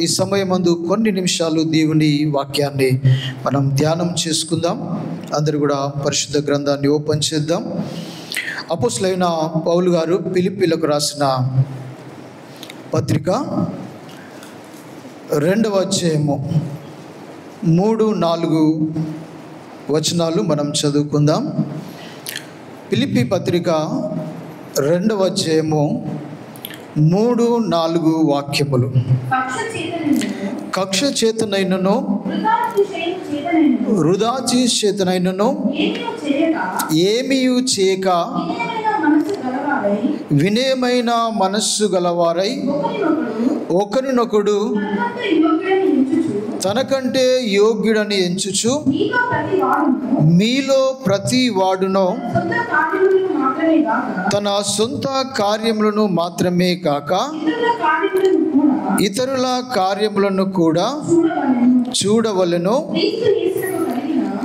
ఈ సమయమందు కొన్ని నిమిషాలు దేవుని వాక్యాన్ని మనం ధ్యానం చేసుకుందాం. అందరూ కూడా పరిశుద్ధ గ్రంథాన్ని ఓపెన్ చేద్దాం. అపోస్తలుడైన పౌలు గారు ఫిలిప్పీలకు రాసిన పత్రిక 2వ అధ్యాయము 3-4 వచనాలు మనం చదువుకుందాం. ఫిలిప్పీ పత్రిక 2వ అధ్యాయము 3-4 వాక్యములు. కక్ష చేతనైనను వృధాచి చేతనైనను ఏమీయు చేయక వినయమైన మనస్సు గలవారై ఒకరినొకడు తనకంటే యోగ్యుడని ఎంచుచు మీలో ప్రతి వాడును తన సొంత కార్యములను మాత్రమే కాక ఇతరుల కార్యములను కూడా చూడవలెను.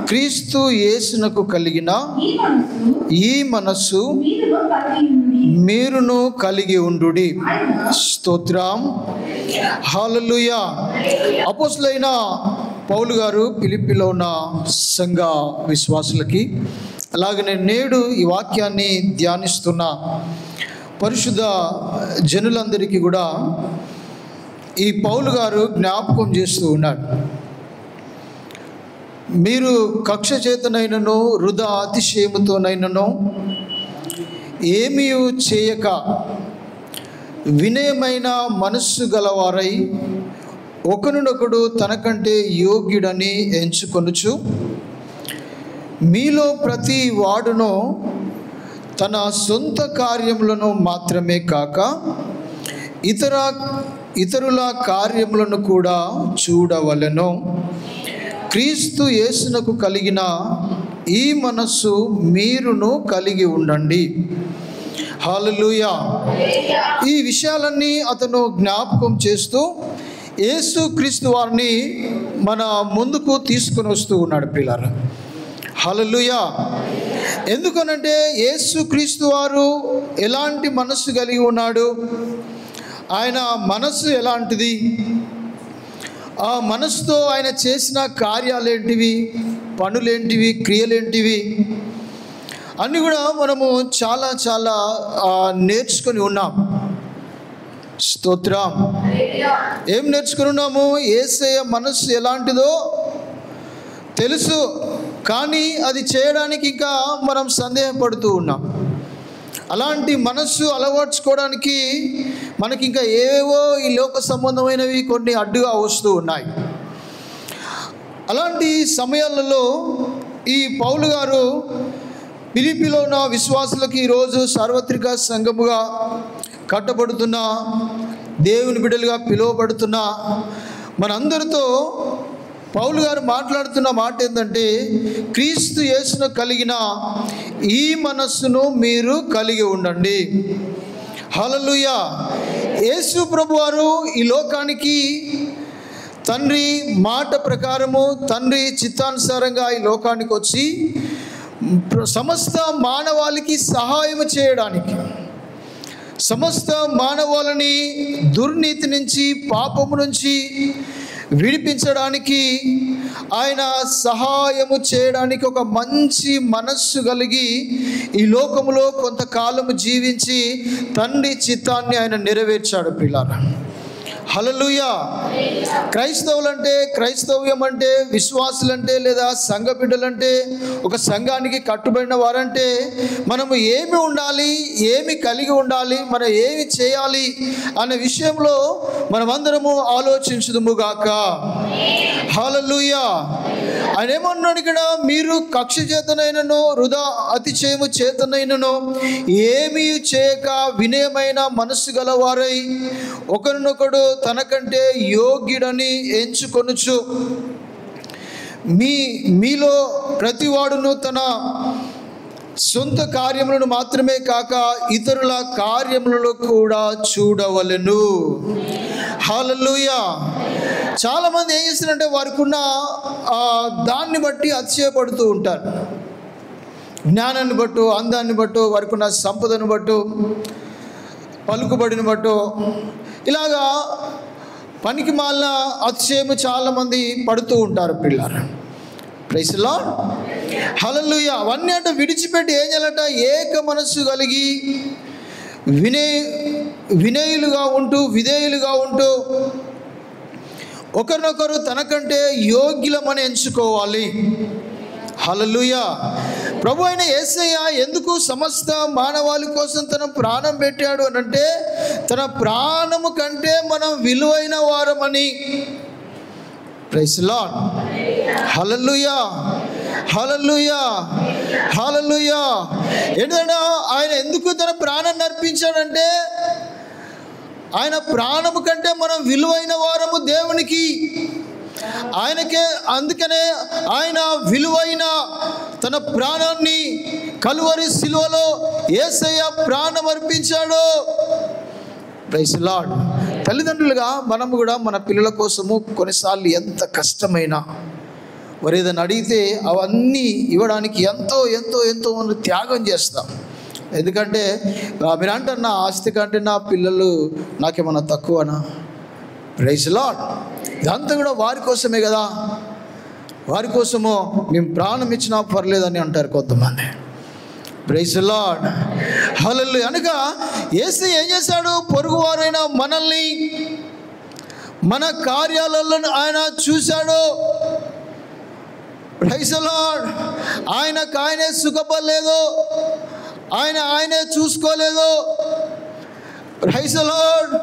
క్రీస్తు యేసునకు కలిగిన ఈ మనస్సు మీరును కలిగి ఉండుడి. స్తోత్రం, హల్లెలూయా. అపోస్తలుడైన పౌలు గారు ఫిలిప్పీలో ఉన్న సంఘ విశ్వాసులకి, అలాగనే నేడు ఈ వాక్యాన్ని ధ్యానిస్తున్న పరిశుద్ధ జనులందరికీ కూడా ఈ పౌలు గారు జ్ఞాపకం చేస్తూ ఉన్నాడు. మీరు కక్ష చేతనైనను వృధా అతిశయముతోనైనను ఏమీ చేయక వినయమైన మనస్సు గలవారై ఒకరినొకడు తనకంటే యోగ్యుడని ఎంచుకొనుచు మీలో ప్రతి వాడును తన సొంత కార్యములను మాత్రమే కాక ఇతరుల కార్యములను కూడా చూడవలెను. క్రీస్తు యేసునకు కలిగిన ఈ మనస్సు మీరును కలిగి ఉండండి. హల్లెలూయా. ఈ విషయాలన్నీ అతను జ్ఞాపకం చేస్తూ యేసు క్రీస్తు వారిని మన ముందుకు తీసుకుని వస్తూ ఉన్నాడు పిల్లలు. హల్లెలూయా. ఎందుకనంటే యేసు క్రీస్తు వారు ఎలాంటి మనస్సు కలిగి ఉన్నాడు, ఆయన మనస్సు ఎలాంటిది, ఆ మనస్సుతో ఆయన చేసిన కార్యాలేంటివి, పనులేంటివి, క్రియలేంటివి అన్నీ కూడా మనము చాలా చాలా నేర్చుకొని ఉన్నాం. స్తోత్రం. ఏం నేర్చుకుని ఉన్నాము? యేసయ్య మనస్సు ఎలాంటిదో తెలుసు, కానీ అది చేయడానికి ఇంకా మనం సందేహపడుతూ ఉన్నాం. అలాంటి మనస్సు అలవర్చుకోవడానికి మనకి ఇంకా ఏవేవో ఈ లోక సంబంధమైనవి కొన్ని అడ్డుగా వస్తూ ఉన్నాయి. అలాంటి సమయాలలో ఈ పౌలు గారు ఫిలిప్పీలో ఉన్న విశ్వాసులకు ఈరోజు సార్వత్రిక సంఘముగా కట్టబడుతున్న దేవుని బిడ్డలుగా పిలువబడుతున్న మనందరితో పౌలు గారు మాట్లాడుతున్న మాట ఏంటంటే, క్రీస్తు యేసును కలిగిన ఈ మనస్సును మీరు కలిగి ఉండండి. హల్లెలూయా. యేసు ప్రభువారు ఈ లోకానికి తండ్రి మాట ప్రకారము, తండ్రి చిత్తానుసారంగా ఈ లోకానికి వచ్చి సమస్త మానవాళికి సహాయం చేయడానికి, సమస్త మానవాళిని దుర్నీతి నుంచి, పాపము నుంచి విడిపించడానికి, ఆయన సహాయము చేయడానికి ఒక మంచి మనస్సు కలిగి ఈ లోకములో కొంతకాలము జీవించి తండ్రి చిత్తాన్ని ఆయన నెరవేర్చాడు పిల్లారా. హల్లెలూయా. క్రైస్తవులంటే, క్రైస్తవ్యం అంటే, విశ్వాసులంటే లేదా సంఘ బిడ్డలంటే, ఒక సంఘానికి కట్టుబడిన వారంటే మనము ఏమి ఉండాలి, ఏమి కలిగి ఉండాలి, మనం ఏమి చేయాలి అనే విషయంలో మనమందరము ఆలోచించుదుముగాక. హల్లెలూయా. ఆయన ఏమన్నాడు ఇక్కడ? మీరు కక్ష చేతనైనను వృధా అతిశయము చేతనైనను ఏమీ చేయక వినయమైన మనస్సు గలవారై ఒకరినొకడు తనకంటే యోగ్యుడని ఎంచుకొనుచు మీలో ప్రతివాడును తన సొంత కార్యములను మాత్రమే కాక ఇతరుల కార్యములను కూడా చూడవలెను. హల్లెలూయా. చాలామంది ఏం చేస్తారంటే వారికి ఉన్న దాన్ని బట్టి అతిశయపడుతూ ఉంటారు. జ్ఞానాన్ని బట్టు, అందాన్ని బట్టు, వారికి ఉన్న సంపదను బట్టు, పలుకుబడిని బట్టు ఇలాగా పనికి మాలిన అతిశయము చాలామంది పడుతూ ఉంటారు పిల్లలు. Praise the lord. హల్లెలూయా. అవన్నీ అంటే విడిచిపెట్టి ఏం చేయాలంట? ఏక మనస్సు కలిగి వినయులుగా ఉంటూ విధేయులుగా ఉంటూ ఒకరినొకరు తనకంటే యోగ్యులమని ఎంచుకోవాలి. హల్లెలూయా. ప్రభు అయిన యేసయ్య ఎందుకు సమస్త మానవాళి కోసం తన ప్రాణం పెట్టాడు అని అంటే, తన ప్రాణము కంటే మనం విలువైన వారమని. Praise the lord. Hallelujah. Hallelujah. Hallelujah. ఏంటంటే ఆయన ఎందుకు తన ప్రాణాన్ని అర్పించాడంటే, ఆయన ప్రాణము కంటే మనం విలువైన వారము దేవునికి. ఆయనకే, అందుకనే ఆయన విలువైన తన ప్రాణాన్ని కలువరి సిలువలో యేసయ్య ప్రాణం అర్పించాడు. Praise the lord. తల్లిదండ్రులుగా మనము కూడా మన పిల్లల కోసము కొన్నిసార్లు ఎంత కష్టమైనా వారు ఏదైనా అడిగితే అవన్నీ ఇవ్వడానికి ఎంతో ఎంతో ఎంతో మనం త్యాగం చేస్తాం. ఎందుకంటే మీరు అంటారు, నా ఆస్తి కంటే నా పిల్లలు నాకేమన్నా తక్కువనా? Praise the Lord. ఇదంతా కూడా వారి కోసమే కదా, వారి కోసము మేము ప్రాణం ఇచ్చినా పర్లేదని అంటారు కొంతమంది. Praise the lord. హల్లెలూయా. అనగా యేసయ్య ఏం చేశాడు? పొరుగువారైన మనల్ని మన కార్యాలలో ఆయన చూశాడు. Praise the lord. ఆయనే సుఖపడలేదు, ఆయనే చూసుకోలేదు. Praise the lord.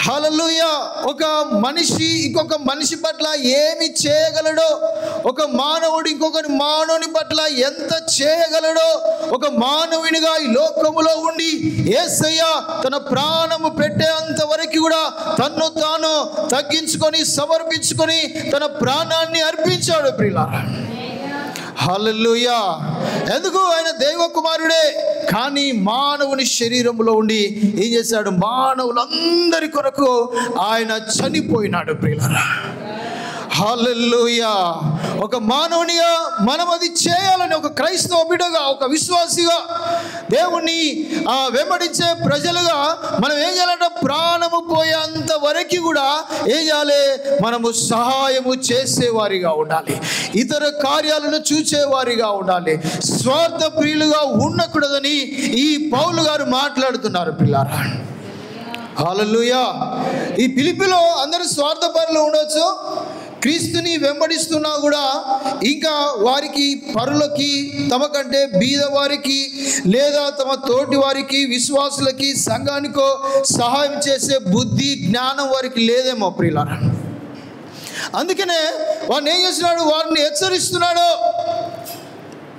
హల్లెలూయా. ఒక మనిషి ఇంకొక మనిషి పట్ల ఏమి చేయగలడో, ఒక మానవుడు ఇంకొకరి మానవుని పట్ల ఎంత చేయగలడో, ఒక మానవునిగా ఈ లోకములో ఉండి యేసయ్య తన ప్రాణము పెట్టేంత వరకు కూడా తన్ను తాను తగ్గించుకొని సమర్పించుకొని తన ప్రాణాన్ని అర్పించాడు ప్రియులారా. హల్లెలూయా. ఎందుకు? ఆయన దైవ కుమారుడే, కానీ మానవుని శరీరంలో ఉండి ఏం చేశాడు? మానవులందరి కొరకు ఆయన చనిపోయినాడు ప్రియులారా. హల్లెలూయా. ఒక మానవునిగా మనం అది చేయాలని, ఒక క్రైస్తవ బిడ్డగా, ఒక విశ్వాసిగా, దేవుణ్ణి వెంబడించే ప్రజలుగా మనం ఏం చేయాలంటే, ప్రాణము పోయేంత వరకు కూడా ఏం చేయాలి? మనము సహాయము చేసేవారిగా ఉండాలి, ఇతర కార్యాలను చూసేవారిగా ఉండాలి, స్వార్థ ప్రియులుగా ఉండకూడదని ఈ పౌలు గారు మాట్లాడుతున్నారు పిల్లారా. హల్లెలూయా. ఈ పిలిపిలో అందరూ స్వార్థపరులు ఉండొచ్చు, క్రీస్తుని వెంబడిస్తున్నా కూడా ఇంకా వారికి, పరులకి, తమకంటే బీద వారికి లేదా తమ తోటి వారికి, విశ్వాసులకి, సంఘానికో సహాయం చేసే బుద్ధి, జ్ఞానం వారికి లేదేమో ప్రియులారా. అందుకనే వాడిని ఏం చేస్తున్నాడు? వారిని హెచ్చరిస్తున్నాడు.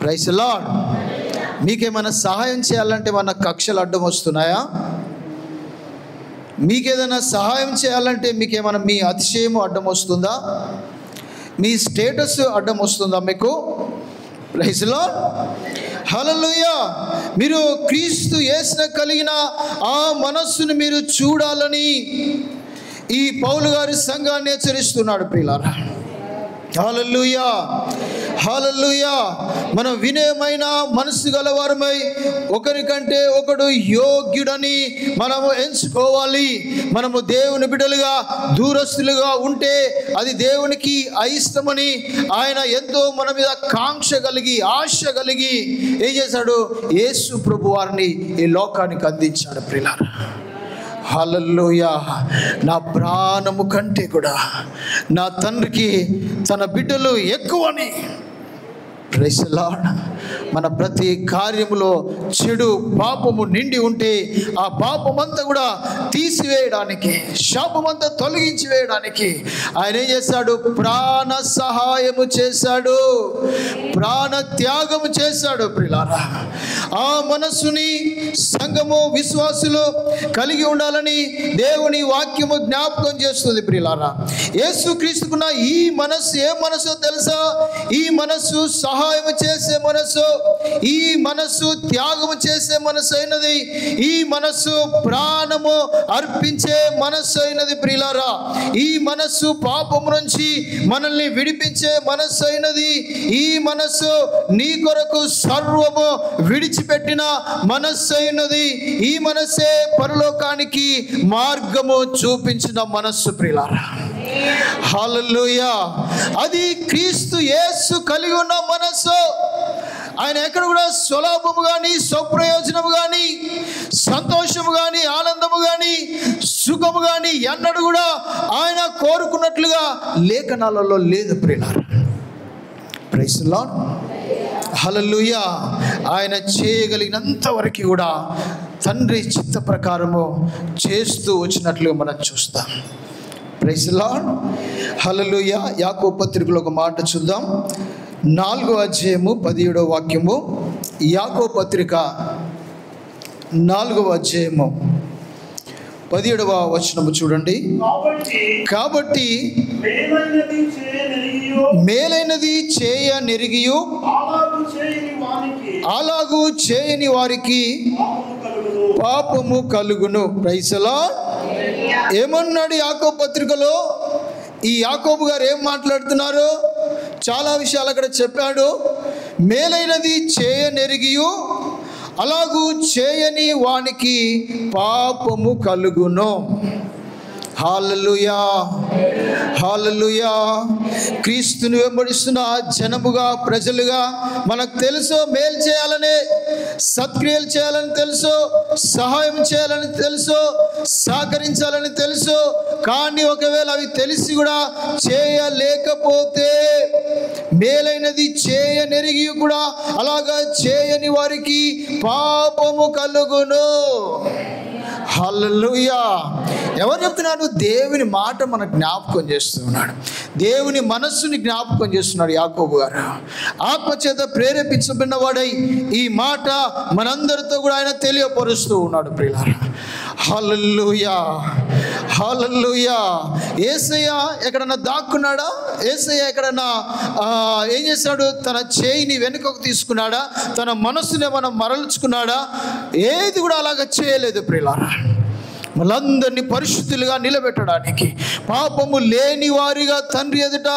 Praise the lord. మీకేమైనా సహాయం చేయాలంటే మన కక్షలు అడ్డం వస్తున్నాయా? మీకేదైనా సహాయం చేయాలంటే మీకేమైనా మీ అతిశయము అడ్డం వస్తుందా? మీ స్టేటస్ అడ్డం వస్తుందా మీకు? Praise the lord. హల్లెలూయా. మీరు క్రీస్తు యేసును కలిగిన ఆ మనస్సును మీరు చూడాలని ఈ పౌలు గారి సంఘాన్ని హెచ్చరిస్తున్నాడు ప్రియులారా. హల్లెలూయా. హల్లెలూయా. మనం వినయమైన మనసు గలవారమై ఒకరికంటే ఒకడు యోగ్యుడని మనము ఎంచుకోవాలి. మనము దేవుని బిడ్డలుగా దూరస్తులుగా ఉంటే అది దేవునికి అయిష్టమని ఆయన ఎంతో మన మీద కాంక్ష కలిగి, ఆశ కలిగి ఏం చేశాడు? యేసు ప్రభు వారిని ఈ లోకానికి అందించాడు ప్రియులారా. హల్లెలూయా. నా ప్రాణము కంటే కూడా నా తండ్రికి తన బిడ్డలు ఎక్కువని. Praise the Lord. మన ప్రతి కార్యములో చెడు పాపము నిండి ఉంటే ఆ పాపమంతా కూడా తీసివేయడానికి, శాపమంతా తొలగించి వేయడానికి ఆయన ఏం చేశాడు? ప్రాణ సహాయము చేశాడు, ప్రాణ త్యాగము చేశాడు ప్రియులారా. ఆ మనస్సుని సంఘము, విశ్వాసులు కలిగి ఉండాలని దేవుని వాక్యము జ్ఞాపకం చేస్తుంది ప్రియులారా. యేసుక్రీస్తుకున్న ఈ మనస్సు ఏ మనస్సో తెలుసా? ఈ మనస్సు సహాయం చేసే మనస్సు, ఈ మనస్సు త్యాగము చేసే మనస్సు అయినది, ఈ మనస్సు ప్రాణము అర్పించే మనస్సు అయినది ప్రియులారా. ఈ మనస్సు పాపము నుంచి మనల్ని విడిపించే మనస్సు అయినది. ఈ మనస్సు నీ కొరకు సర్వము విడిచిపెట్టిన మనస్సు అయినది. ఈ మనస్సే పరలోకానికి మార్గము చూపించిన మనస్సు ప్రియులారా. హల్లెలూయా. అది క్రీస్తు యేసు కలిగి ఉన్న మనస్సు. ఆయన ఎక్కడ కూడా స్వలాభము కానీ, స్వప్రయోజనము కానీ, సంతోషము కానీ, ఆనందము కానీ, సుఖము కానీ ఎన్నడూ కూడా ఆయన కోరుకున్నట్లుగా లేఖనాలలో లేదు ప్రియులారా. Praise the lord. హల్లెలూయా. ఆయన చేయగలిగినంత వరకు కూడా తండ్రి చిత్త ప్రకారము చేస్తూ వచ్చినట్లుగా మనం చూస్తాం. Praise the lord. హల్లెలూయా. యాకోబు పత్రికలో ఒక మాట చూద్దాం. 4వ అధ్యాయము 17వ వాక్యము. యాకోబు పత్రిక 4వ అధ్యాయము 17వ వచనము చూడండి. కాబట్టి మేలైనది చేయ నెరిగియు అలాగూ చేయని వారికి పాపము కలుగును. Praise the Lord. ఏమన్నాడు యాకోబు పత్రికలో? ఈ యాకోబు గారు ఏం మాట్లాడుతున్నారు? చాలా విషయాలు అక్కడ చెప్పాడు. మేలైనది చేయనెరిగియు అలాగూ చేయని వానికి పాపము కలుగును. హల్లెలూయా. హల్లెలూయా. క్రీస్తుని వెంబడిస్తున్న జనముగా, ప్రజలుగా మనకు తెలుసు మేలు చేయాలని, సత్క్రియలు చేయాలని తెలుసు, సహాయం చేయాలని తెలుసు, సహకరించాలని తెలుసు. కానీ ఒకవేళ అవి తెలిసి కూడా చేయలేకపోతే, మేలైనది చేయనెరిగి కూడా అలాగా చేయని వారికి పాపము కలుగును. హల్లెలూయా. ఎవరు చెప్తున్నారు? దేవుని మాట మనకు జ్ఞాపకం చేస్తున్నాడు. దేవుని మనస్సుని జ్ఞాపకం చేస్తున్నాడు యాకోబు గారు. ఆత్మచేత ప్రేరేపించబడిన వాడై ఈ మాట మనందరితో కూడా ఆయన తెలియపరుస్తూ ఉన్నాడు ప్రియులారా. హల్లెలూయా. హల్లెలూయా. యేసయ్య ఎక్కడన్నా దాక్కున్నాడా? యేసయ్య ఎక్కడన్నా ఏం చేశాడు? తన చేయిని వెనుకకు తీసుకున్నాడా? తన మనస్సుని మనం మరల్చుకున్నాడా? ఏది కూడా అలాగ చేయలేదు ప్రియులారా. మనందరినీ పరిశుద్ధులుగా నిలబెట్టడానికి, పాపము లేని వారిగా తండ్రి ఎదుట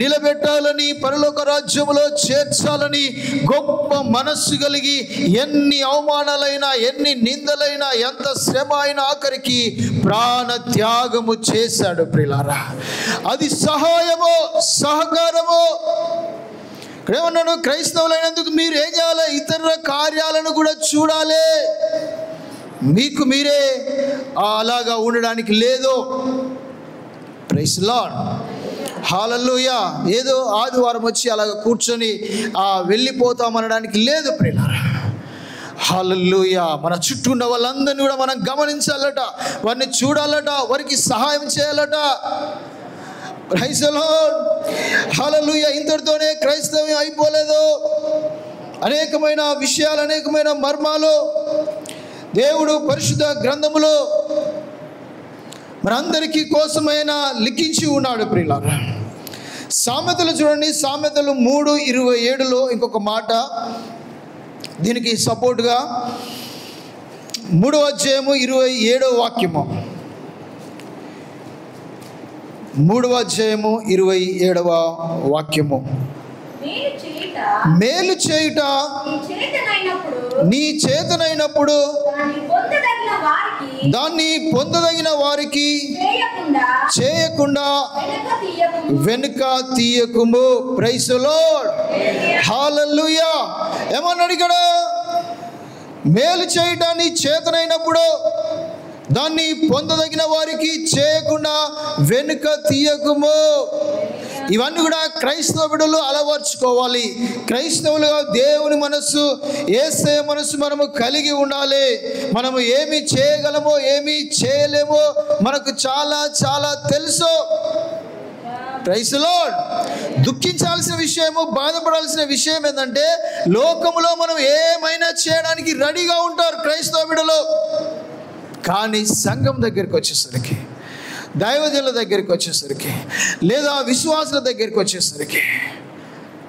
నిలబెట్టాలని, పరలోక రాజ్యములో చేర్చాలని గొప్ప మనస్సు కలిగి ఎన్ని అవమానాలైనా, ఎన్ని నిందలైనా, ఎంత శ్రమ అయినా ఆఖరికి ప్రాణ త్యాగము చేశాడు ప్రియులారా. అది సహాయమో, సహకారమో. ఏమన్నాడు? క్రైస్తవులైనందుకు మీరు ఏం చేయాలి? ఇతర కార్యాలను కూడా చూడాలి. మీకు మీరే అలాగా ఉండడానికి లేదు. Praise the lord. హల్లెలూయా. ఏదో ఆదివారం వచ్చి అలాగ కూర్చొని వెళ్ళిపోతామనడానికి లేదు ప్రియులారా. హల్లెలూయా. మన చుట్టూ ఉన్న వాళ్ళందరినీ కూడా మనం గమనించాలట, వారిని చూడాలట, వారికి సహాయం చేయాలట. Praise the lord. హల్లెలూయా. ఇంతటితోనే క్రైస్తవ్యం అయిపోలేదు. అనేకమైన విషయాలు, అనేకమైన మర్మాలు దేవుడు పరిశుద్ధ గ్రంథములో మనందరికీ కోసమైన లిఖించి ఉన్నాడు ప్రియులారా. సామెతలు చూడండి. సామెతలు 3:27లో ఇంకొక మాట దీనికి సపోర్ట్గా. 3వ అధ్యాయము 27వ వాక్యము. 3వ అధ్యాయము 27వ వాక్యము. మేలు చేయుట నీ చేతనైనప్పుడు దాన్ని పొందదగిన వారికి చేయకుండా వెనుక తీయకుము. Praise the lord. హల్లెలూయా. ఏమన్నాడు ఇక్కడ? మేలు చేయుట నీ చేతనైనప్పుడు దాన్ని పొందదగిన వారికి చేయకుండా వెనుక తీయకుము. ఇవన్నీ కూడా క్రైస్తవ బిడ్డలు అలవర్చుకోవాలి. క్రైస్తవులుగా దేవుని మనస్సు, యేసయ్య మనస్సు మనము కలిగి ఉండాలి. మనము ఏమి చేయగలమో, ఏమి చేయలేమో మనకు చాలా చాలా తెలుసు. Praise the lord. దుఃఖించాల్సిన విషయము, బాధపడాల్సిన విషయం ఏంటంటే, లోకములో మనం ఏమైనా చేయడానికి రెడీగా ఉంటారు క్రైస్తవ బిడ్డలు. కానీ సంఘం దగ్గరికి వచ్చేసరికి, దైవజనుల దగ్గరికి వచ్చేసరికి, లేదా విశ్వాసుల దగ్గరికి వచ్చేసరికి,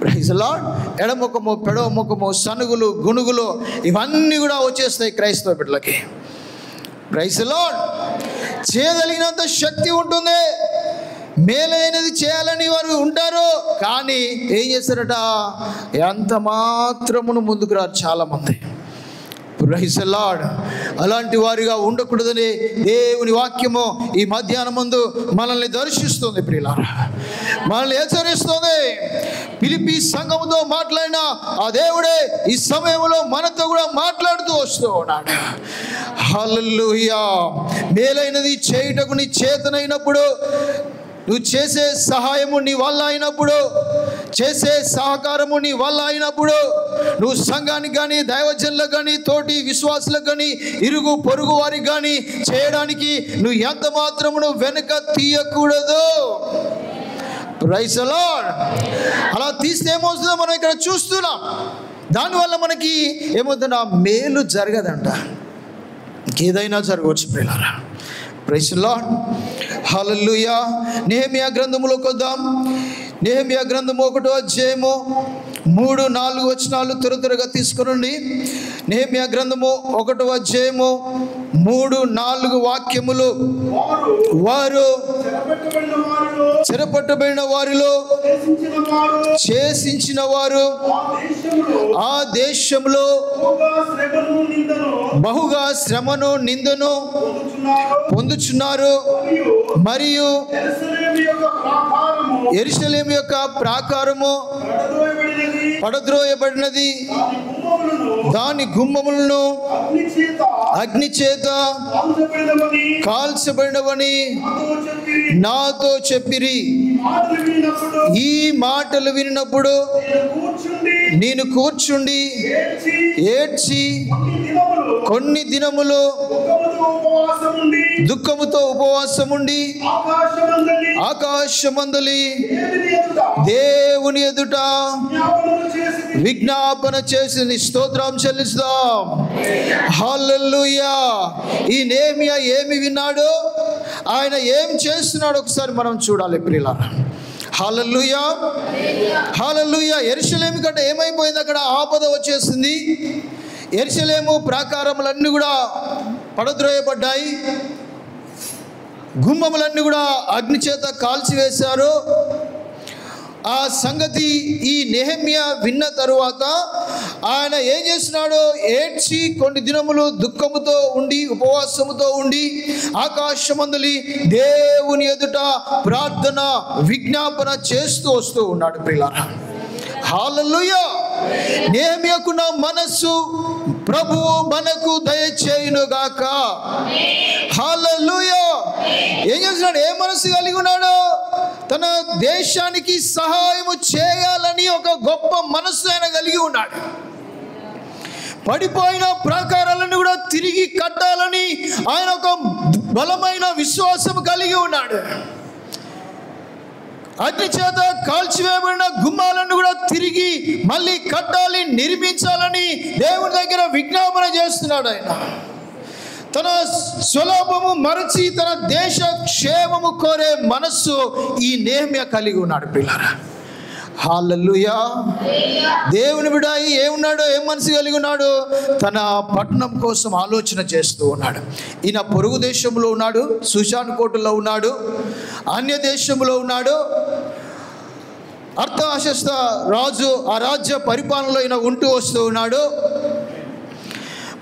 ప్రైజ్ ది లార్డ్, ఎడముఖము, పెడవ ముఖము, సనుగులు, గునుగులు ఇవన్నీ కూడా వచ్చేస్తాయి క్రైస్తవ బిడ్డలకి. Praise the lord. చేయగలిగినంత శక్తి ఉంటుంది, మేలైనది చేయాలని వారు ఉంటారు. కానీ ఏం చేస్తారట? ఎంత మాత్రమును ముందుకు రారు చాలామంది. Praise the Lord. అలాంటి వారిగా ఉండకూడదని దేవుని వాక్యము ఈ మధ్యాహ్నం ముందు మనల్ని దర్శిస్తుంది ప్రియులారా, మనల్ని హెచ్చరిస్తుంది. ఫిలిప్పీ సంఘముతో మాట్లాడిన ఆ దేవుడే ఈ సమయంలో మనతో కూడా మాట్లాడుతూ వస్తూ ఉన్నాడు. హల్లెలూయా. మేలైనది చేయుటకు నీ చేతనైనప్పుడు, నువ్వు చేసే సహాయము నీ వల్ల అయినప్పుడు, చేసే సహకారము నీ వల్ల అయినప్పుడు, నువ్వు సంఘానికి కానీ, దైవజనులకు కానీ, తోటి విశ్వాసులకు కానీ, ఇరుగు పొరుగు వారికి కానీ చేయడానికి నువ్వు ఎంత మాత్రమును వెనుక తీయకూడదు. Praise the Lord. అలా తీస్తే ఏమవుతుందో మనం ఇక్కడ చూస్తున్నాం. దానివల్ల మనకి ఏమవుతుందో మేలు జరగదంట, ఇంకేదైనా జరగవచ్చు ప్రియులారా. Praise the lord. హల్లెలూయా. నెహెమ్యా గ్రంథములోకి వద్దాం. నెహెమ్యా గ్రంథము 1వ అధ్యాయము 3-4 వచనాలు త్వరగా తీసుకురండి. నెహెమ్యా గ్రంథము 1వ అధ్యాయము 3-4 వాక్యములు. వారు చెరపట్టబడిన వారిలో చేసించిన వారు ఆ దేశంలో బహుగా శ్రమను నిందను పొందుచున్నారు. మరియు యెరూషలేము యొక్క ప్రాకారము పడద్రోయబడినది, దాని గుమ్మములను అగ్ని చేత కాల్చబడినవని నాతో చెప్పిరి. ఈ మాటలు వినినప్పుడు నేను కూర్చుండి ఏడ్చి కొన్ని దినములు దుఃఖముతో ఉపవాసముండి ఆకాశమందలి దేవుని ఎదుట విజ్ఞాపన చేసి స్తోత్రం చెల్లిస్తాం. హల్లెలూయా. ఈ నెహెమ్యా ఏమి విన్నాడో, ఆయన ఏం చేస్తున్నాడో ఒకసారి మనం చూడాలి ప్రియులారా. హల్లెలూయా. హల్లెలూయా. యెరూషలేము కంటే ఏమైపోయింది, అక్కడ ఆపద వచ్చేసింది. యెరూషలేము ప్రాకారములన్నీ కూడా పడద్రోయబడ్డాయి, గుమ్మములన్నీ కూడా అగ్ని చేత కాల్చివేశారు. ఆ సంగతి ఈ నెహెమ్యా విన్న తరువాత ఆయన ఏం చేస్తున్నాడో, ఏడ్చి కొన్ని దినములు దుఃఖముతో ఉండి ఉపవాసముతో ఉండి ఆకాశమందలి దేవుని ఎదుట ప్రార్థన విజ్ఞాపన చేస్తూ వస్తూ ఉన్నాడు ప్రియులారా. హల్లెలూయా. నెహెమ్యాకున్న మనస్సు ప్రభువు మనకు దయచేయునుగాక. హల్లెలూయా. ఏం చేస్తున్నాడు, ఏ మనస్సు కలిగి ఉన్నాడు, తన దేశానికి సహాయము చేయాలని ఒక గొప్ప మనస్సు ఆయన కలిగి ఉన్నాడు. పడిపోయిన ప్రాకారాలను కూడా తిరిగి కట్టాలని ఆయన ఒక బలమైన విశ్వాసం కలిగి ఉన్నాడు. అగ్ని చేత కాల్చివేయబడిన గుమ్మాలను కూడా తిరిగి మళ్ళీ కట్టాలి, నిర్మించాలని దేవుని దగ్గర విజ్ఞాపన చేస్తున్నాడు ఆయన. తన స్వలాభము మరచి తన దేశ క్షేమము కోరే మనస్సు ఈ నెహెమ్యా కలిగి ఉన్నాడు పిల్లరా. హల్లెలూయా. దేవుని బిడ్డ ఏమున్నాడో, ఏం మనసు కలిగి ఉన్నాడు, తన పట్టణం కోసం ఆలోచన చేస్తూ ఉన్నాడు. ఈయన పొరుగు దేశంలో ఉన్నాడు, సుషాన్ కోటలో ఉన్నాడు, అన్య దేశంలో ఉన్నాడు. అర్థాశస్త రాజు ఆ రాజ్య పరిపాలనలో ఈయన ఉంటూ వస్తూ ఉన్నాడు.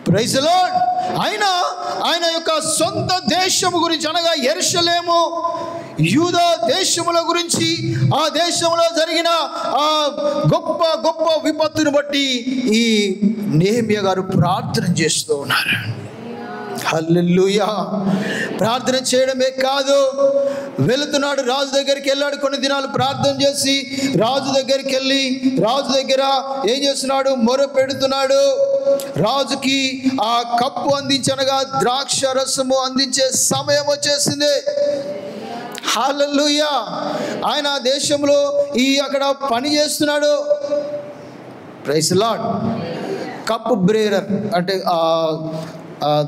Praise the Lord. ఆయన యొక్క సొంత దేశము గురించి అనగా యెరూషలేము యూదా దేశముల గురించి, ఆ దేశంలో జరిగిన ఆ గొప్ప గొప్ప విపత్తును బట్టి ఈ నెహెమ్యా గారు ప్రార్థన చేస్తూ ఉన్నారు. హల్లెలూయా. ప్రార్థన చేయడమే కాదు, వెళుతున్నాడు, రాజు దగ్గరికి వెళ్ళాడు. కొన్ని దినాలు ప్రార్థన చేసి రాజు దగ్గరికి వెళ్ళి రాజు దగ్గర ఏం చేస్తున్నాడు, మొర పెడుతున్నాడు. రాజుకి ఆ కప్పు అందించనగా ద్రాక్ష రసము అందించే సమయం వచ్చేసింది. హల్లెలూయా. ఆయన దేశంలో అక్కడ పని చేస్తున్నాడు. Praise the lord. Cup bearer అంటే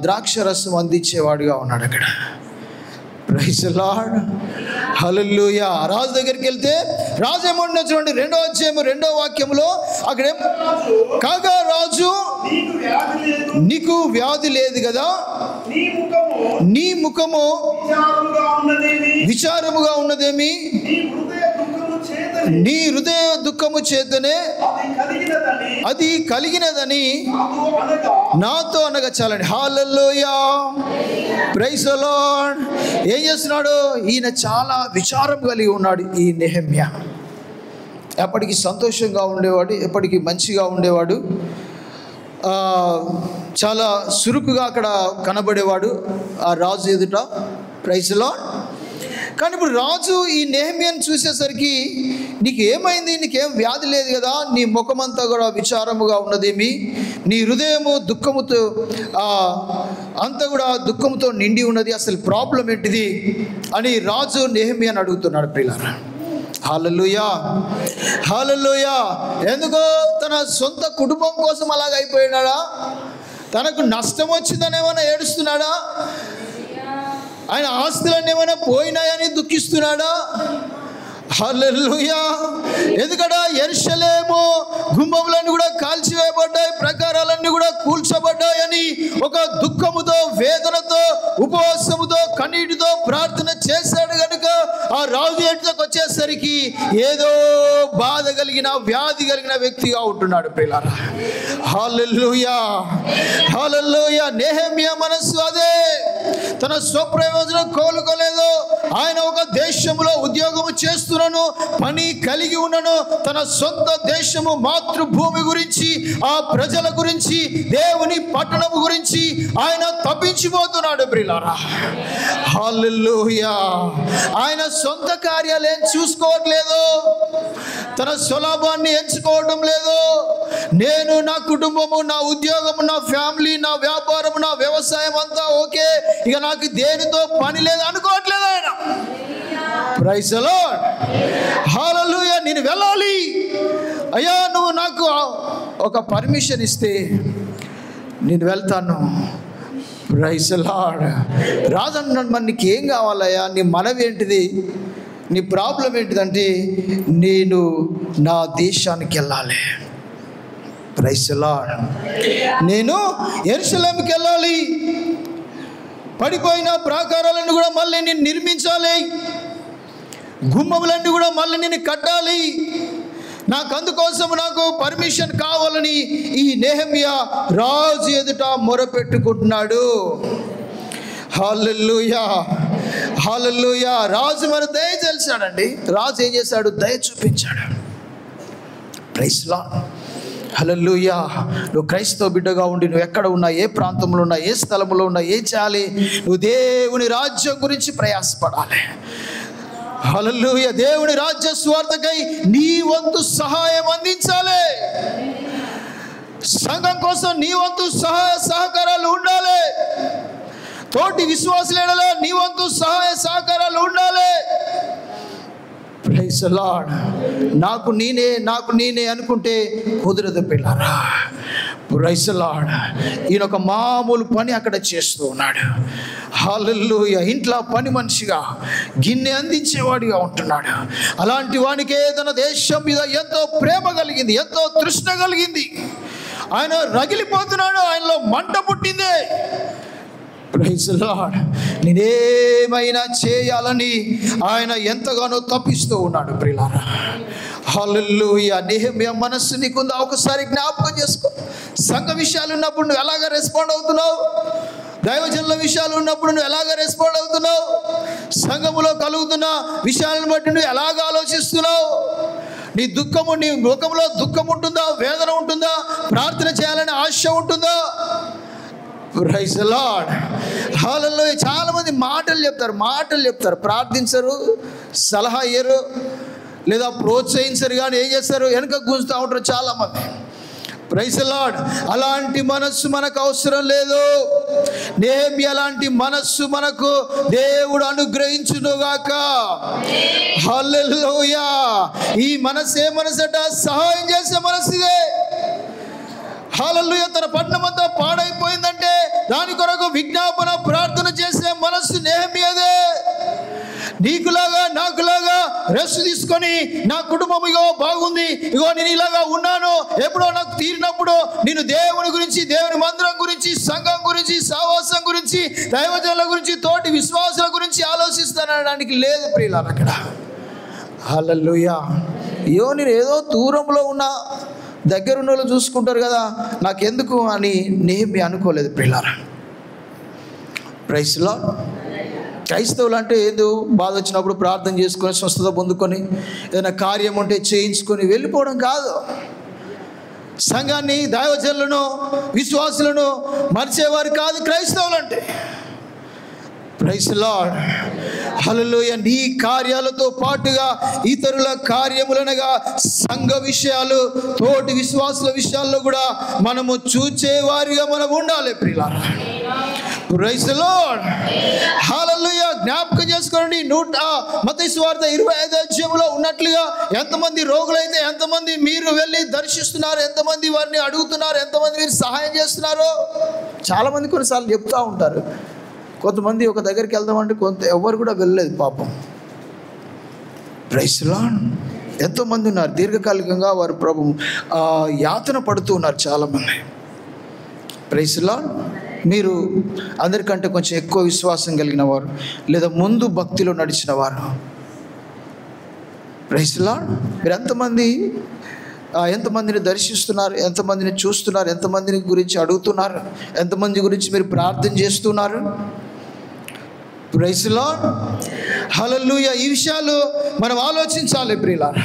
ద్రాక్ష రసం అందించేవాడుగా ఉన్నాడు అక్కడ. Praise the lord. హల్లెలూయా. రాజు దగ్గరికి వెళ్తే రాజు ఏమన్నా చూడండి, 2వ అధ్యాయం 2వ వాక్యంలో అక్కడ కాగా రాజు, నీకు వ్యాధి లేదు కదా, నీ ముఖము విచారముగా ఉన్నదేమి, నీ హృదయ దుఃఖము చేతనే అది కలిగినదని నాతో అనగా చాలండి. హల్లెలూయా, ప్రైజ్ ది లార్డ్. ఏం చేస్తున్నాడు ఈయన? చాలా విచారం కలిగి ఉన్నాడు ఈ నెహెమ్యా. ఎప్పటికీ సంతోషంగా ఉండేవాడు, ఎప్పటికీ మంచిగా ఉండేవాడు, చాలా సురుకుగా అక్కడ కనబడేవాడు ఆ రాజు ఎదుట. Praise the Lord. కానీ ఇప్పుడు రాజు ఈ నెహెమ్యాను చూసేసరికి, నీకు ఏమైంది? నీకేం వ్యాధి లేదు కదా, నీ ముఖమంతా కూడా విచారముగా ఉన్నదేమి, నీ హృదయము దుఃఖముతో అంతా కూడా దుఃఖముతో నిండి ఉన్నది, అసలు ప్రాబ్లం ఏంటిది అని రాజు నెహెమ్యాను అడుగుతున్నాడు. ప్రియులారా, హల్లెలూయా, హల్లెలూయా. ఎందుకో తన సొంత కుటుంబం కోసం అలాగ అయిపోయినాడా? తనకు నష్టం వచ్చిందని ఏమైనా ఏడుస్తున్నాడా? ఆయన ఆస్తులన్నీ ఏమైనా పోయినాయని దుఃఖిస్తున్నాడా? హల్లెలూయా. ఎందుకంటే యెరూషలేము గుమ్మములన్నీ కూడా కాల్చివేయబడ్డాయి, ప్రకారాలన్నీ కూడా కూల్చబడ్డాయని ఒక దుఃఖముతో, వేదనతో, ఉపవాసముతో, కన్నీటితో ప్రార్థన చేశాడు కనుక ఆ రాజు ఎటుకు వచ్చేసరికి ఏదో బాధ కలిగిన, వ్యాధి కలిగిన వ్యక్తిగా ఉంటున్నాడు. ప్రియులారా, హల్లెలూయా, హల్లెలూయా. నెహెమ్యా మనస్సు అదే. తన స్వప్రయోజనం కోలుకోలేదు. ఆయన ఒక దేశంలో ఉద్యోగము చేస్తున్నాను, పని కలిగి ఉన్నాను, తన సొంత దేశము మాతృభూమి గురించి, ఆ ప్రజల గురించి, దేవుని పట్టణము గురించి ఆయన తప్పించిపోతున్నాడు. ప్రియులారా, హల్లెలూయా. ఆయన సొంత కార్యాలు ఏం చూసుకోవట్లేదు, తన స్వలాభాన్ని ఎంచుకోవడం లేదు. నేను, నా కుటుంబము, నా ఉద్యోగము, నా ఫ్యామిలీ, నా వ్యాపారము, నా వ్యవసాయం అంతా ఓకే, ఇక నాకు దేనితో పని లేదు అనుకోవట్లేదు ఆయన. ప్రైజ్ ది లార్డ్, హల్లెలూయా. నేను వెళ్ళాలి అయ్యా, నువ్వు నాకు ఒక పర్మిషన్ ఇస్తే నేను వెళ్తాను. Praise the lord. రాజు అన్నాడు, మరి నీకు ఏం కావాలయ్యా? నీ మనవి ఏంటిది? నీ ప్రాబ్లం ఏంటిదంటే, నేను నా దేశానికి వెళ్ళాలి. Praise the Lord. నేను యెరూషలేముకి వెళ్ళాలి, పడిపోయిన ప్రాకారాలను కూడా మళ్ళీ నేను నిర్మించాలి, గుమ్మములన్నీ కూడా మళ్ళీ నేను కట్టాలి, నాకు అందుకోసం నాకు పర్మిషన్ కావాలని ఈ నెహెమ్యా రాజు ఎదుట మొరపెట్టుకుంటున్నాడు. హల్లెలూయా, హల్లెలూయా. రాజు మరి దయ తెలిసాడండి. రాజు ఏం చేశాడు? దయ చూపించాడు. ప్రైజ్ ది లార్డ్, హల్లెలూయా. నువ్వు క్రైస్తవ బిడ్డగా ఉండి నువ్వు ఎక్కడ ఉన్నా, ఏ ప్రాంతంలో ఉన్నా, ఏ స్థలంలో ఉన్నా, ఏం చేయాలి? నువ్వు దేవుని రాజ్యం గురించి ప్రయాసపడాలి. హల్లెలూయా. దేవుని రాజ్య స్వార్థకై నీ వంతు సహాయం అందించాలి. సంఘం కోసం నీ వంతు సహాయ సహకారాలు ఉండాలి. తోటి విశ్వాసుల నీ వంతు సహాయ సహకారాలు ఉండాలి. Praise the Lord. నాకు నేనే అనుకుంటే కుదరదు పిల్లరా. Praise the Lord. ఈయన ఒక మామూలు పని అక్కడ చేస్తూ ఉన్నాడు. హల్లెలూయా. ఇంట్లో పని మనిషిగా గిన్నె అందించేవాడిగా ఉంటున్నాడు. అలాంటి వానికే తన దేశం మీద ఎంతో ప్రేమ కలిగింది, ఎంతో తృష్ణ కలిగింది. ఆయన రగిలిపోతున్నాడు, ఆయనలో మంట పుట్టింది. Praise the Lord. నేనేమైనా చేయాలని ఆయన ఎంతగానో తప్పిస్తూ ఉన్నాడు. ప్రియులారా, హల్లెలూయా. నెహెమ్యా మనస్సు నీకుందా? ఒకసారి జ్ఞాపకం చేసుకో. సంఘ విషయాలు ఉన్నప్పుడు నువ్వు ఎలాగ రెస్పాండ్ అవుతున్నావు? దైవజనుల విషయాలు ఉన్నప్పుడు నువ్వు ఎలాగ రెస్పాండ్ అవుతున్నావు? సంఘములో కలుగుతున్న విషయాలను బట్టి నువ్వు ఎలాగ ఆలోచిస్తున్నావు? నీ దుఃఖము, నీ ముఖంలో దుఃఖం ఉంటుందా? వేదన ఉంటుందా? ప్రార్థన చేయాలని ఆశ ఉంటుందా? Praise the lord. హల్లెలూయా. చాలా మంది మాటలు చెప్తారు, ప్రార్థించరు, సలహా ఇయ్యరు, లేదా ప్రోత్సహించరు, కానీ ఏం చేస్తారు? వెనక గుంజుతూ ఉంటారు చాలామంది. Praise the Lord. అలాంటి మనస్సు మనకు అవసరం లేదు. నెహెమ్యా లాంటి మనస్సు మనకు దేవుడు అనుగ్రహించునుగాక. హల్లెలూయా. ఈ మనసు ఏ మనసట? సహాయం చేసే మనసుదే. హల్లెలూయా. తన పట్టణం అంతా పాడైపోయిందంటే దాని కొరకు విజ్ఞాపన ప్రార్థన చేసే మనస్సు నెహెమ్యాదే. నీకులాగా నాకులాగా రెస్ట్ తీసుకొని నా కుటుంబం ఇగో బాగుంది, ఇగో నేను ఇలాగా ఉన్నాను, ఎప్పుడో నాకు తీరినప్పుడు నేను దేవుని గురించి, దేవుని మందిరం గురించి, సంఘం గురించి, సహవాసం గురించి, దైవజనుల గురించి, తోటి విశ్వాసాల గురించి ఆలోచిస్తానడానికి లేదు ప్రియులారా అక్కడ. హల్లెలూయా. అయ్యో నేను ఏదో దూరంలో ఉన్న దగ్గరున్న వాళ్ళు చూసుకుంటారు కదా, నాకెందుకు అని నెహెమ్యా అనుకోలేదు ప్రియులారా. Praise Lord. క్రైస్తవులు అంటే ఏదో బాధ వచ్చినప్పుడు ప్రార్థన చేసుకొని స్వస్థత పొందుకొని ఏదైనా కార్యం ఉంటే చేయించుకొని వెళ్ళిపోవడం కాదు. సంఘాన్ని, దైవజనులను, విశ్వాసులను మర్చేవారు కాదు క్రైస్తవులు అంటే. Praise lord. హల్లెలూయా. నీ కార్యాలతో పాటుగా ఇతరుల కార్యములనగా సంఘ విషయాలు, తోటి విశ్వాసుల విషయాల్లో కూడా మనము చూచేవారిగా మనం ఉండాలి ప్రియులారా. Praise lord. హల్లెలూయా. జ్ఞాపకం చేసుకోండి, మత్తయి సువార్త 25వ అధ్యాయంలో ఉన్నట్లుగా ఎంతమంది రోగులైతే ఎంతమంది మీరు వెళ్ళి దర్శిస్తున్నారు, ఎంతమంది వారిని అడుగుతున్నారు, ఎంతమంది మీరు సహాయం చేస్తున్నారో. చాలామంది కొన్నిసార్లు చెప్తూ ఉంటారు, కొంతమంది ఒక దగ్గరికి వెళ్దామంటే ఎవరు కూడా వెళ్ళలేదు పాపం. Praise Lord. ఎంతోమంది ఉన్నారు దీర్ఘకాలికంగా వారు ప్రభు యాతన పడుతూ ఉన్నారు చాలామంది. Praise Lord. మీరు అందరికంటే కొంచెం ఎక్కువ విశ్వాసం కలిగిన వారు, లేదా ముందు భక్తిలో నడిచిన వారు. Praise Lord. మీరు ఎంతమందిని దర్శిస్తున్నారు, ఎంతమందిని చూస్తున్నారు, ఎంతమందిని గురించి అడుగుతున్నారు, ఎంతమంది గురించి మీరు ప్రార్థన చేస్తున్నారు. Praise lord. హల్లెలూయా. ఈ విషయాలు మనం ఆలోచించాలి ప్రియులారా.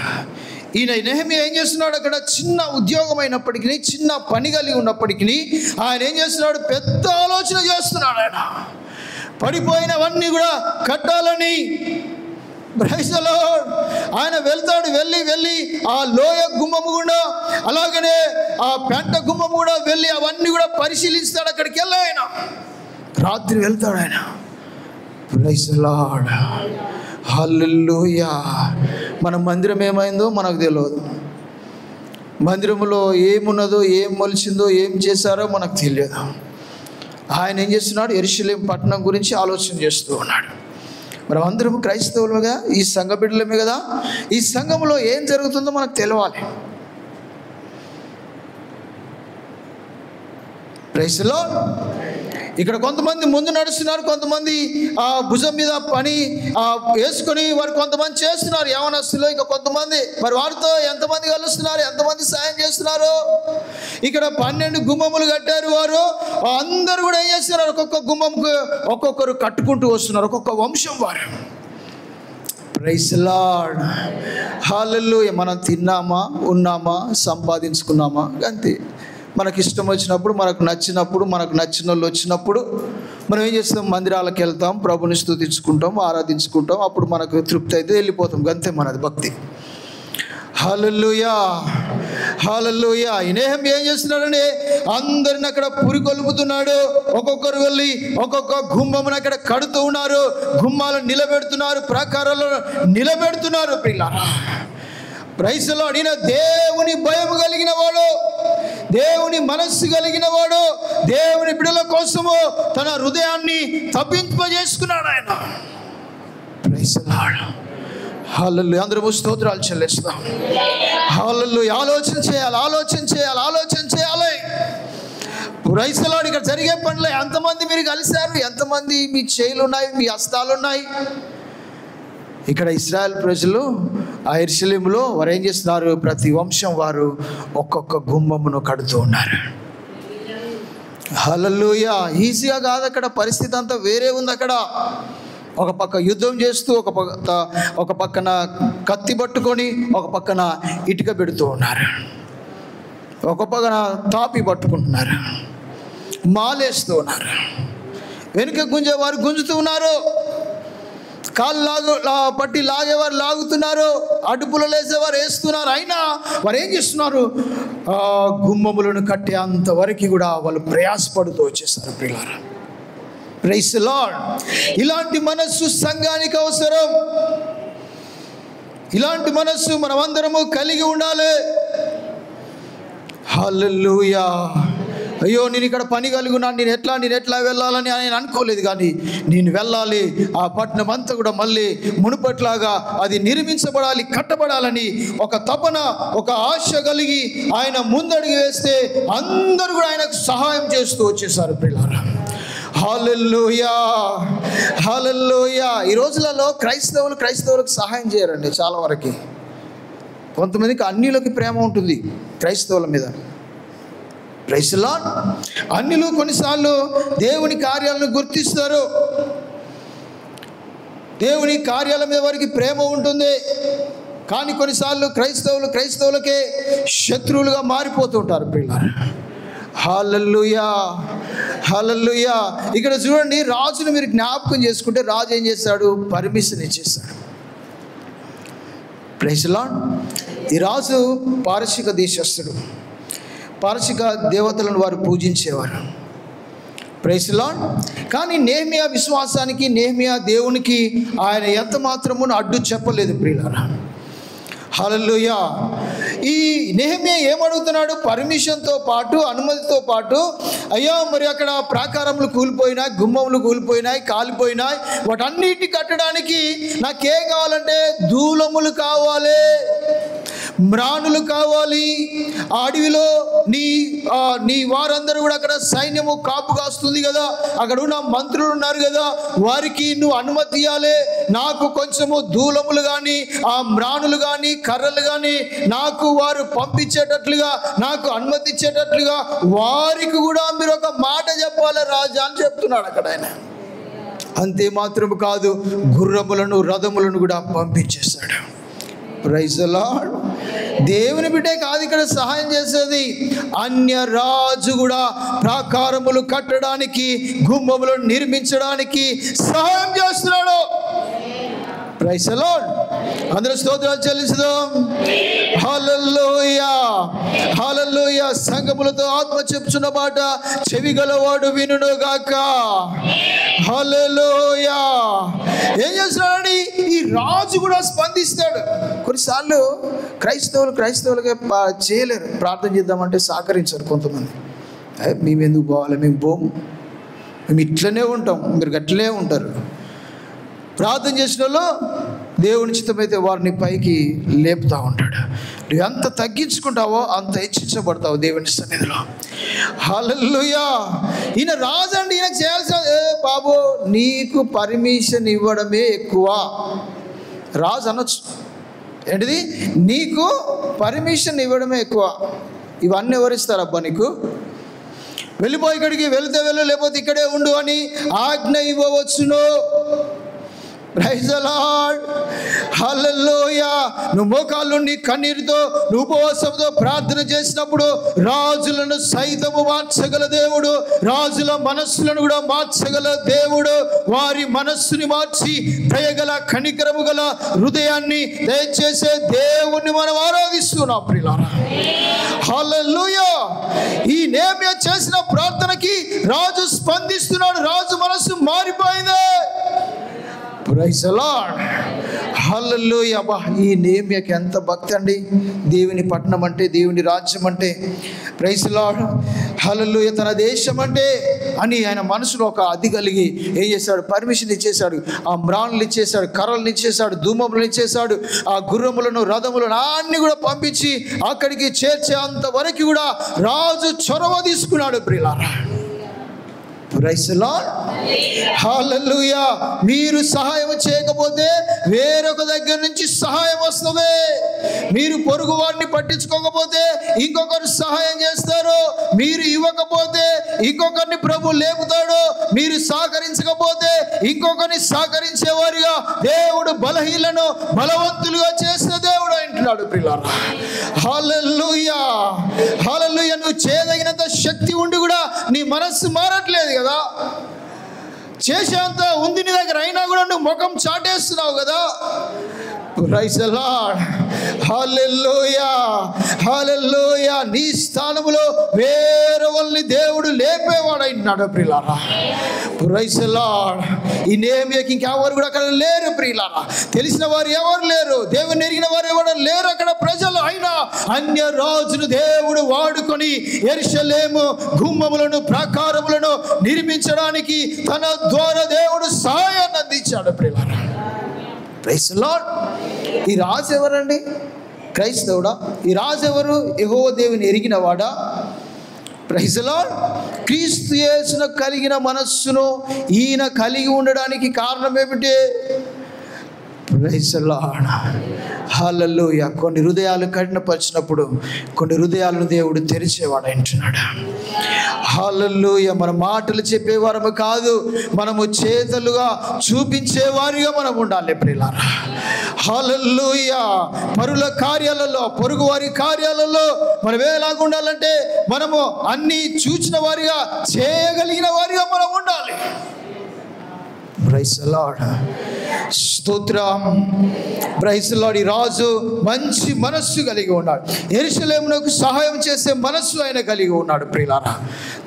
ఈయన నెహెమ్యా ఏం చేస్తున్నాడు, అక్కడ చిన్న ఉద్యోగం అయినప్పటికీ, చిన్న పని కలిగి ఉన్నప్పటికీ ఆయన ఏం చేస్తున్నాడు, పెద్ద ఆలోచన చేస్తున్నాడు. ఆయన పడిపోయినవన్నీ కూడా కట్టాలని. Praise the Lord. ఆయన వెళ్తాడు, వెళ్ళి ఆ లోయ గుమ్మము కూడా, అలాగనే ఆ పెంట గుమ్మము కూడా వెళ్ళి అవన్నీ కూడా పరిశీలిస్తాడు. అక్కడికి వెళ్ళి ఆయన రాత్రి వెళ్తాడు ఆయన. Praise the lord. హల్లెలూయా. మన మందిరం ఏమైందో మనకు తెలియదు, మందిరంలో ఏమున్నదో, ఏం మొలిచిందో, ఏం చేశారో మనకు తెలియదు. ఆయన ఏం చేస్తున్నాడు, యెరూషలేము పట్టణం గురించి ఆలోచన చేస్తూ ఉన్నాడు. మనం అందరం క్రైస్తవులుగా ఈ సంఘ బిడ్డలమే కదా, ఈ సంఘంలో ఏం జరుగుతుందో మనకు తెలవాలి. Praise the lord. ఇక్కడ కొంతమంది ముందు నడుస్తున్నారు, కొంతమంది ఆ భుజం మీద పని వేసుకొని వారు కొంతమంది చేస్తున్నారు యవనస్తులు. ఇంకా కొంతమంది మరి వారితో ఎంతమంది కలుస్తున్నారు, ఎంతమంది సాయం చేస్తున్నారు. ఇక్కడ 12 గుమ్మములు కట్టారు వారు. అందరూ కూడా ఏం చేస్తున్నారు, ఒక్కొక్క గుమ్మముకు ఒక్కొక్కరు కట్టుకుంటూ వస్తున్నారు, ఒక్కొక్క వంశం వారు. Praise lord. హల్లెలూయా. మనం తిన్నామా, ఉన్నామా, సంపాదించుకున్నామా, అంతే. మనకి ఇష్టం వచ్చినప్పుడు, మనకు నచ్చినప్పుడు, మనకు నచ్చిన వాళ్ళు వచ్చినప్పుడు మనం ఏం చేస్తాం, మందిరాలకు వెళ్తాం, ప్రభుని స్తుతించుకుంటాం, ఆరాధించుకుంటాం. అప్పుడు మనకు తృప్తి అయితే వెళ్ళిపోతాం, అంతే మనది భక్తి. హల్లెలూయా. హల్లెలూయా. నెహెమ్యా ఏం చేస్తున్నాడంటే అందరిని అక్కడ పురికొల్పుతున్నాడు. ఒక్కొక్కరు వెళ్ళి ఒక్కొక్క గుమ్మమును అక్కడ కడుతూ ఉన్నారు, గుమ్మాలను నిలబెడుతున్నారు, ప్రాకారాలను నిలబెడుతున్నారు. పిల్లరా ప్రైజ్ ది లార్డ్. ఈయన దేవుని భయం కలిగిన వాడు, దేవుని మనస్సు కలిగిన వాడు, దేవుని బిడ్డల కోసము తన హృదయాన్ని తప్పింపజేసుకున్నాడు ఆయన. Praise the lord. హల్లెలూయా. అందరూ స్తోత్రాలు చెల్లిస్తాం. హల్లెలూయా. ఆలోచన చేయాలి. Praise the lord. ఇక్కడ జరిగే పనులు ఎంతమంది మీరు కలిశారు, ఎంతమంది మీ చేతులు ఉన్నాయి, మీ హస్తాలు ఉన్నాయి. ఇక్కడ ఇశ్రాయేల్ ప్రజలు ఆ యెరూషలేములో వారు ఏం చేస్తున్నారు, ప్రతి వంశం వారు ఒక్కొక్క గుమ్మమును కడుతూ ఉన్నారు. హల్లెలూయా. ఈజీగా కాదు, అక్కడ పరిస్థితి అంతా వేరే ఉంది. అక్కడ ఒక పక్క యుద్ధం చేస్తూ, ఒక పక్కన కత్తి పట్టుకొని, ఒక పక్కన ఇటుక పెడుతూ ఉన్నారు, ఒక పక్కన తాపి పట్టుకుంటున్నారు, మాలేస్తూ ఉన్నారు, వెనుక గుంజేవారు గుంజుతూ ఉన్నారు, కాళ్ళు పట్టి లాగేవారు లాగుతున్నారు, అడుపులు వేసేవారు వేస్తున్నారు. అయినా వారు ఏం చేస్తున్నారు, గుమ్మములను కట్టే అంతవరకు కూడా వాళ్ళు ప్రయాసపడుతూ వచ్చేస్తారు. ప్రియులారా ప్రైజ్ ది లార్డ్. ఇలాంటి మనస్సు సంఘానికి అవసరం. ఇలాంటి మనస్సు మనమందరము కలిగి ఉండాలి. హల్లెలూయా. అయ్యో నేను ఇక్కడ పని కలిగి ఉన్నాను, నేను ఎట్లా వెళ్ళాలని ఆయన అనుకోలేదు, కానీ నేను వెళ్ళాలి, ఆ పట్టణం అంతా కూడా మళ్ళీ మునుపట్లాగా అది నిర్మించబడాలి, కట్టబడాలని ఒక తపన, ఒక ఆశ కలిగి ఆయన ముందడుగు వేస్తే అందరూ కూడా ఆయనకు సహాయం చేస్తూ వచ్చేసారు. ప్రియులారా హల్లెలూయా. హల్లెలూయా. ఈ రోజులలో క్రైస్తవులకు సహాయం చేయరండి చాలా వరకు. కొంతమందికి అన్యులకి ప్రేమ ఉంటుంది క్రైస్తవుల మీద. Praise the Lord. అన్యులు కొన్నిసార్లు దేవుని కార్యాలను గుర్తిస్తారు. దేవుని కార్యాల మీద వారికి ప్రేమ ఉంటుంది. కానీ కొన్నిసార్లు క్రైస్తవులకే శత్రువులుగా మారిపోతుంటారు పిల్లలు. హల్లెలూయా, హల్లెలూయా. ఇక్కడ చూడండి, రాజును మీరు జ్ఞాపకం చేసుకుంటే రాజు ఏం చేశాడు? పర్మిషన్ ఇచ్చేశాడు. Praise the lord. ఈ రాజు పారసీక దేశస్థుడు. పారసీక దేవతలను వారు పూజించేవారు. Praise the Lord. కానీ నెహెమ్యా విశ్వాసానికి, నెహెమ్యా దేవునికి ఆయన ఎంత మాత్రమును అడ్డు చెప్పలేదు ప్రియులారా. హల్లెలూయా. ఈ నెహెమ్యా ఏమడుగుతున్నాడు? పర్మిషన్తో పాటు, అనుమతితో పాటు, అయ్యా మరి అక్కడ ప్రాకారములు కూలిపోయినాయి, గుమ్మములు కూలిపోయినాయి, కాలిపోయినాయి, వాటన్నిటిని కట్టడానికి నాకేం కావాలంటే దూలములు కావాలి, మ్రాణులు కావాలి. ఆ అడవిలో నీ వారందరూ కూడా అక్కడ సైన్యము కాపు కాస్తుంది కదా, అక్కడ ఉన్న మంత్రులు ఉన్నారు కదా, వారికి నువ్వు అనుమతి ఇవ్వాలి. నాకు కొంచెము దూలములు కానీ, ఆ మ్రాణులు కానీ, కర్రలు కానీ నాకు వారు పంపించేటట్లుగా, నాకు అనుమతి ఇచ్చేటట్లుగా వారికి కూడా మీరు ఒక మాట చెప్పాలి రాజా అని చెప్తున్నాడు అక్కడ ఆయన. అంతే మాత్రం కాదు, గుర్రములను, రథములను కూడా పంపించేశాడు. Praise the lord. దేవుని బిడ్డే కాదు ఇక్కడ సహాయం చేసేది, అన్య రాజు కూడా ప్రాకారములు కట్టడానికి, గుమ్మములను నిర్మించడానికి సహాయం చేస్తున్నాడు. Praise the Lord. అందరూ స్తోత్రాలు చెల్లించుదాం. హల్లెలూయా, హల్లెలూయా. సంఘములతో ఆత్మ చెప్పుచున్న మాట చెవి గలవాడు వినును గాక. హల్లెలూయా. ఏం చేస్తున్నాడని ఈ రాజు కూడా స్పందిస్తాడు. కొన్నిసార్లు క్రైస్తవులుగా చేయలేరు. ప్రార్థన చేద్దామంటే సహకరించారు కొంతమంది. మేము ఎందుకు పోవాలి, మేము పోము, మేము ఇట్లనే ఉంటాం, మీరు గట్లనే ఉంటారు. ప్రార్థన చేసిన వాళ్ళు దేవుని చిత్తమైతే వారిని పైకి లేపుతూ ఉంటాడు. నువ్వు ఎంత తగ్గించుకుంటావో అంత హెచ్చించబడతావు దేవుని సన్నిధిలో. హల్లెలూయా. ఈయన రాజు అండి, ఈయన చేయాల్సిన బాబు నీకు పర్మిషన్ ఇవ్వడమే ఎక్కువ. రాజు అనొచ్చు ఏంటిది, నీకు పర్మిషన్ ఇవ్వడమే ఎక్కువ. ఇవన్నీ ఎవరిస్తారు అబ్బా నీకు? వెళ్ళిపోయి ఇక్కడికి, వెళితే వెళ్ళు, లేకపోతే ఇక్కడే ఉండు అని ఆజ్ఞ ఇవ్వవచ్చును. Praise the lord. హల్లెలూయా. నువ్వు మోకాళ్ళు నీ కన్నీరుతో, నువ్వు ఉపవాసంతో ప్రార్థన చేసినప్పుడు రాజులను సైతము మార్చగల దేవుడు, రాజుల మనస్సులను కూడా మార్చగల దేవుడు. వారి మనస్సుని మార్చి దయగల, కనికరము గల హృదయాన్ని దయచేసే దేవుణ్ణి మనం ఆరాధిస్తున్నాం ప్రియులారా. హల్లెలూయా. ఈ నెహెమ్యా చేసిన ప్రార్థనకి రాజు స్పందిస్తున్నాడు. రాజు మనస్సు మారిపోయింది. Praise the lord. హల్లెలూయా. ఈ నెహెమ్యాకి ఎంత భక్తి అండి దేవుని పట్టణం అంటే, దేవుని రాజ్యం అంటే. Praise the lord. హల్లెలూయా. తన దేశం అంటే అని ఆయన మనసులో ఒక అది కలిగి ఏం చేశాడు? పర్మిషన్ ఇచ్చేశాడు. ఆ మ్రాణులు ఇచ్చేశాడు, కర్రలను ఇచ్చేశాడు, ధూమములను ఇచ్చేశాడు, ఆ గుర్రములను, రథములను అన్ని కూడా పంపించి అక్కడికి చేర్చే అంతవరకు కూడా రాజు చొరవ తీసుకున్నాడు ప్రియులారా. Praise the lord. హల్లెలూయా. మీరు సహాయం చేయకపోతే వేరొక దగ్గర నుంచి సహాయం వస్తుంది. మీరు పొరుగు వారిని పట్టించుకోకపోతే ఇంకొకరు సహాయం చేస్తారు. మీరు ఇవ్వకపోతే ఇంకొకరిని ప్రభు లేపుతాడు. మీరు సహకరించకపోతే ఇంకొకరిని సహకరించేవారిగా దేవుడు బలహీనలను బలవంతులుగా చేసిన దేవుడు అంటున్నాడు ప్రియులారా. హల్లెలూయా, హల్లెలూయా. నువ్వు చేయదగినంత శక్తి ఉండి కూడా నీ మనస్సు మారట్లేదు కదా. చేసేంత ఉంది నీ దగ్గర, అయినా కూడా నువ్వు ముఖం చాటేస్తున్నావు కదా. Praise the lord. హల్లెలూయా, హల్లెలూయా. నీ స్థానములో వేరే వాళ్ళని దేవుడు లేపేవాడు అయినాడు ప్రియులారా. Praise the lord. ఈ నెహెమ్యాకి ఇంకెవరు కూడా అక్కడ లేరు ప్రియులారా. తెలిసిన వారు ఎవరు లేరు, దేవుని ఎరిగిన వారు ఎవరు లేరు అక్కడ ప్రజలు. అయినా అన్య రాజును దేవుడు వాడుకొని యెరూషలేము గుమ్మములను, ప్రాకారములను నిర్మించడానికి తన ద్వారా దేవుడు సహాయాన్ని అందించాడు ప్రియులారా. Praise the lord. ఈ రాజు ఎవరండి? క్రైస్తవుడా? ఈ రాజు ఎవరు? యెహోవా దేవుని ఎరిగిన వాడా? Praise the lord. క్రీస్తు యేసును కలిగిన మనస్సును ఈయన కలిగి ఉండడానికి కారణం ఏమిటి? Praise the lord. హల్లెలూయా. కొన్ని హృదయాలు కఠినపరిచినప్పుడు కొన్ని హృదయాలను దేవుడు తెరిచేవాడు అంటున్నాడు. హల్లెలూయా. మన మాటలు చెప్పేవారము కాదు, మనము చేతలుగా చూపించేవారిగా మనం ఉండాలి ప్రియులారా. హల్లెలూయా. పరుల కార్యాలలో, పొరుగు వారి కార్యాలలో మనం ఎలాగ ఉండాలంటే మనము అన్నీ చూచిన వారిగా, చేయగలిగిన వారిగా మనం ఉండాలి. Praise the lord. స్తోత్రం. Praise the lord. ఈ రాజు మంచి మనస్సు కలిగి ఉన్నాడు. యెరూషలేమునకు సహాయం చేసే మనస్సు ఆయన కలిగి ఉన్నాడు ప్రియులారా.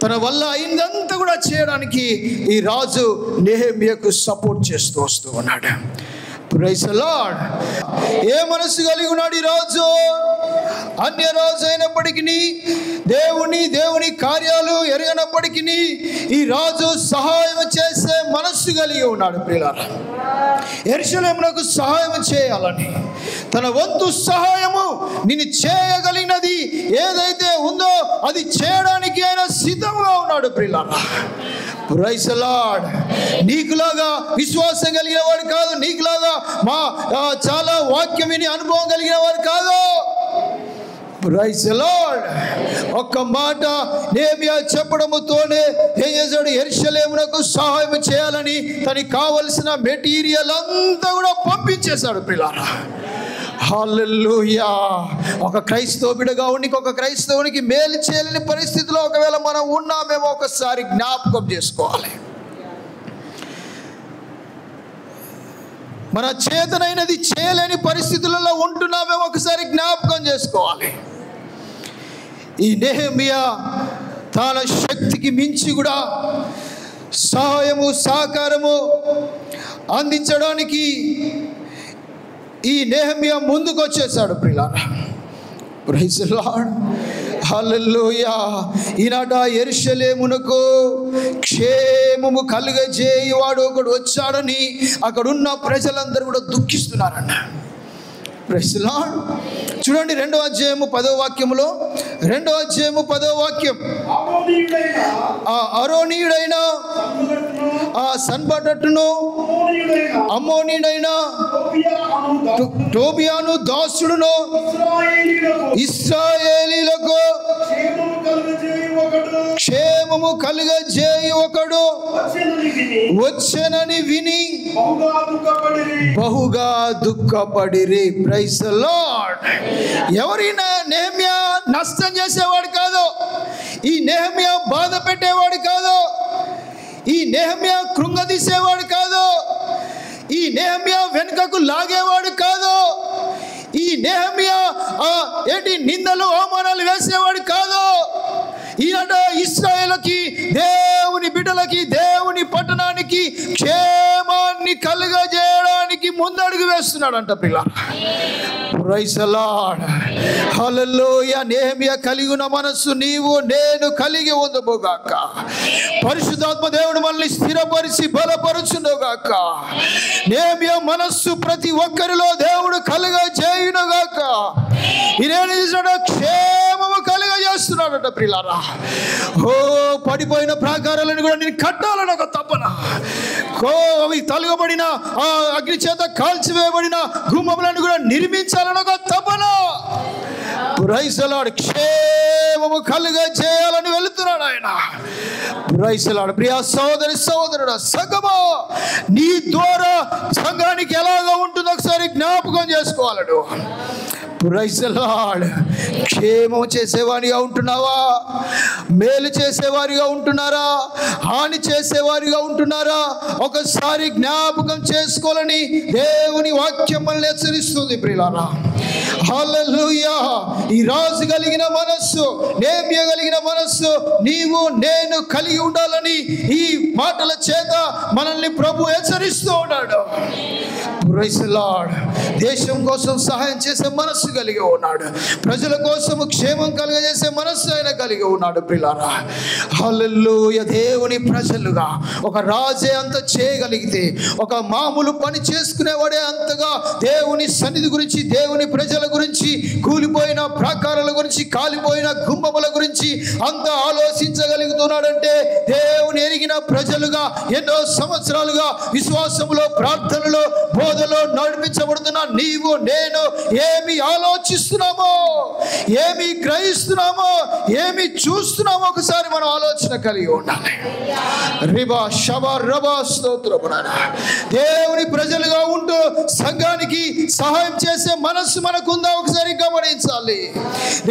తన వల్ల అయిందంతా కూడా చేయడానికి ఈ రాజు నెహెమ్యాకు సపోర్ట్ చేస్తూ వస్తూ ఉన్నాడు. Praise the lord. ఏ మనస్సు కలిగి ఉన్నాడు ఈ రాజు? అన్య రాజు అయినప్పటికీ, దేవుని కార్యాలు ఎరగనప్పటికీ ఈ రాజు సహాయం చేసే మనస్సు కలిగి ఉన్నాడు ప్రియులారా. యెరూషలేమునకు సహాయం చేయాలని, తన వంతు సహాయము నేను చేయగలిగినది ఏదైతే ఉందో అది చేయడానికి ఆయన సిద్ధంగా ఉన్నాడు ప్రియులారా. Praise the lord. నీకులాగా విశ్వాసం కలిగిన వాడు కాదు, నీకులాగా చాలా వాక్యం విని అనుభవం కలిగిన వాడు కాదు. Praise the Lord. ఒక్క మాట నెహెమ్యా చెప్పడముతోనే ఏం చేశాడు? యెరూషలేమునకు సహాయం చేయాలని తనకి కావలసిన మెటీరియల్ అంతా కూడా పంపించేశాడు పిల్లారా. హల్లెలూయా. ఒక క్రైస్తవ బిడ్డగా ఉండి ఒక క్రైస్తవునికి మేలు చేయలేని పరిస్థితిలో ఒకవేళ మనం ఉన్నామేమో ఒకసారి జ్ఞాపకం చేసుకోవాలి. మన చేతనైనది చేయలేని పరిస్థితులలో ఉంటున్నామేమో ఒకసారి జ్ఞాపకం చేసుకోవాలి. ఈ నెహెమ్యా తన శక్తికి మించి కూడా సహాయము సహకారము అందించడానికి ఈ నెహెమ్యా ముందుకు వచ్చేసాడు ప్రియులారా. Praise the lord. హల్లెలూయా. ఈనాట యెరూషలేమునకు క్షేమము కలుగజేయువాడు ఒకడు వచ్చాడని అక్కడున్న ప్రజలందరూ కూడా దుఃఖిస్తున్నారన్న. Praise the lord. చూడండి 2వ అధ్యాయము 10వ వాక్యములో, 2వ అధ్యాయము 10వ వాక్యం, అరోనీయుడైన సన్బటట్టును అమ్మోనీయుడైన టోబియాను దాసుడును ఇశ్రాయేలీలకు క్షేమము కలుగజేయు ఒకడు వచ్చెనని విని బహుగా దుఃఖపడిరి. Praise the lord. ఎవరైనా నెహెమ్యా నష్టం చేసేవాడు కాదు, ఈ నెహెమ్యా బాధ పెట్టేవాడు కాదు, ఈ నెహెమ్యా కృంగదీసేవాడు కాదు, ఈ నెహెమ్యా వెనుకకు లాగేవాడు కాదు, ఈ నెహెమ్యా ఏంటి నిందలు అవమానాలు వేసేవాడు కాదు. ఈనాడు ఇశ్రాయేలుకి, దేవుని బిడ్డలకి, దేవుని పట్టణానికి క్షేమాన్ని కలుగజేయడానికి ముందడుగు వేస్తున్నాడంట పిల్ల. Praise the lord. హల్లెలూయా. నెహెమ్యా కలిగి ఉన్న మనస్సు నీవు నేను కలిగి ఉందముగాక. పరిశుద్ధాత్మ దేవుడు మనల్ని స్థిరపరిచి బలపరుచునుగాక. నెహెమ్యా మనస్సు ప్రతి ఒక్కరిలో దేవుడు కలుగజేయునుగాక. ఈయన క్షేమము కలుగజేస్తున్నాడట ప్రియులారా. ఓ పడిపోయిన ప్రాకారాలను కూడా నేను కట్టాలని ఒక తపన, అవి తలుగబడిన అగ్ని చేత కాల్చివేయబడిన గుమ్మములను కూడా నిర్మించాలని ఒక తపన. Praise the Lord. క్షేమము కలుగజేయాలని వెళుతున్నాడు ఆయన. Praise the lord. ప్రియ సహోదరి సహోదరుడా, సంఘమా నీ ద్వారా సంఘానికి ఎలాగా ఉంటుందో ఒకసారి జ్ఞాపకం చేసుకోవాలడు. Praise the lord. క్షేమం చేసేవారిగా ఉంటున్నావా? మేలు చేసేవారిగా ఉంటున్నారా? హాని చేసేవారిగా ఉంటున్నారా? ఒకసారి జ్ఞాపకం చేసుకోవాలని దేవుని వాక్యం మనల్ని హెచ్చరిస్తుంది ప్రియులారా. హల్లెలూయా. ఈ రాజు కలిగిన మనస్సు, నెహెమ్యా కలిగిన మనస్సు నీవు నేను కలిగి ఉండాలని ఈ మాటల చేత మనల్ని ప్రభు హెచ్చరిస్తూ ఉన్నాడు. Praise the Lord. దేశం కోసం సహాయం చేసే మనస్సు కలిగి ఉన్నాడు, ప్రజల కోసం క్షేమం కలుగజేసే మనస్సు ఆయన కలిగి ఉన్నాడు ప్రియులారా. హల్లెలూయా. దేవుని ప్రజలుగా ఒక రాజే అంత చేయగలిగితే, ఒక మామూలు పని చేసుకునేవాడే అంతగా దేవుని సన్నిధి గురించి, దేవుని ప్రజల గురించి, కూలిపోయిన ప్రాకారాల గురించి, కాలిపోయిన గుమ్మముల గురించి అంత ఆలోచించగలుగుతున్నాడంటే దేవుని ఎరిగిన కలిగిన ప్రజలుగా ఎన్నో సంవత్సరాలుగా విశ్వాసములో, ప్రార్థనలో, బోధలో నడిపించబడుతున్న నీవు నేను ఏమి ఆలోచిస్తున్నామో, ఏమి గ్రహిస్తున్నామో, ఏమి చూస్తున్నామో ఒకసారి మనం ఆలోచన కలిగి ఉండాలి. రిబా షబా రబా స్తోత్రము నాయనా. దేవుని ప్రజలుగా ఉంటూ సంఘానికి సహాయం చేసే మనస్సు మనకుందా ఒకసారి గమనించాలి.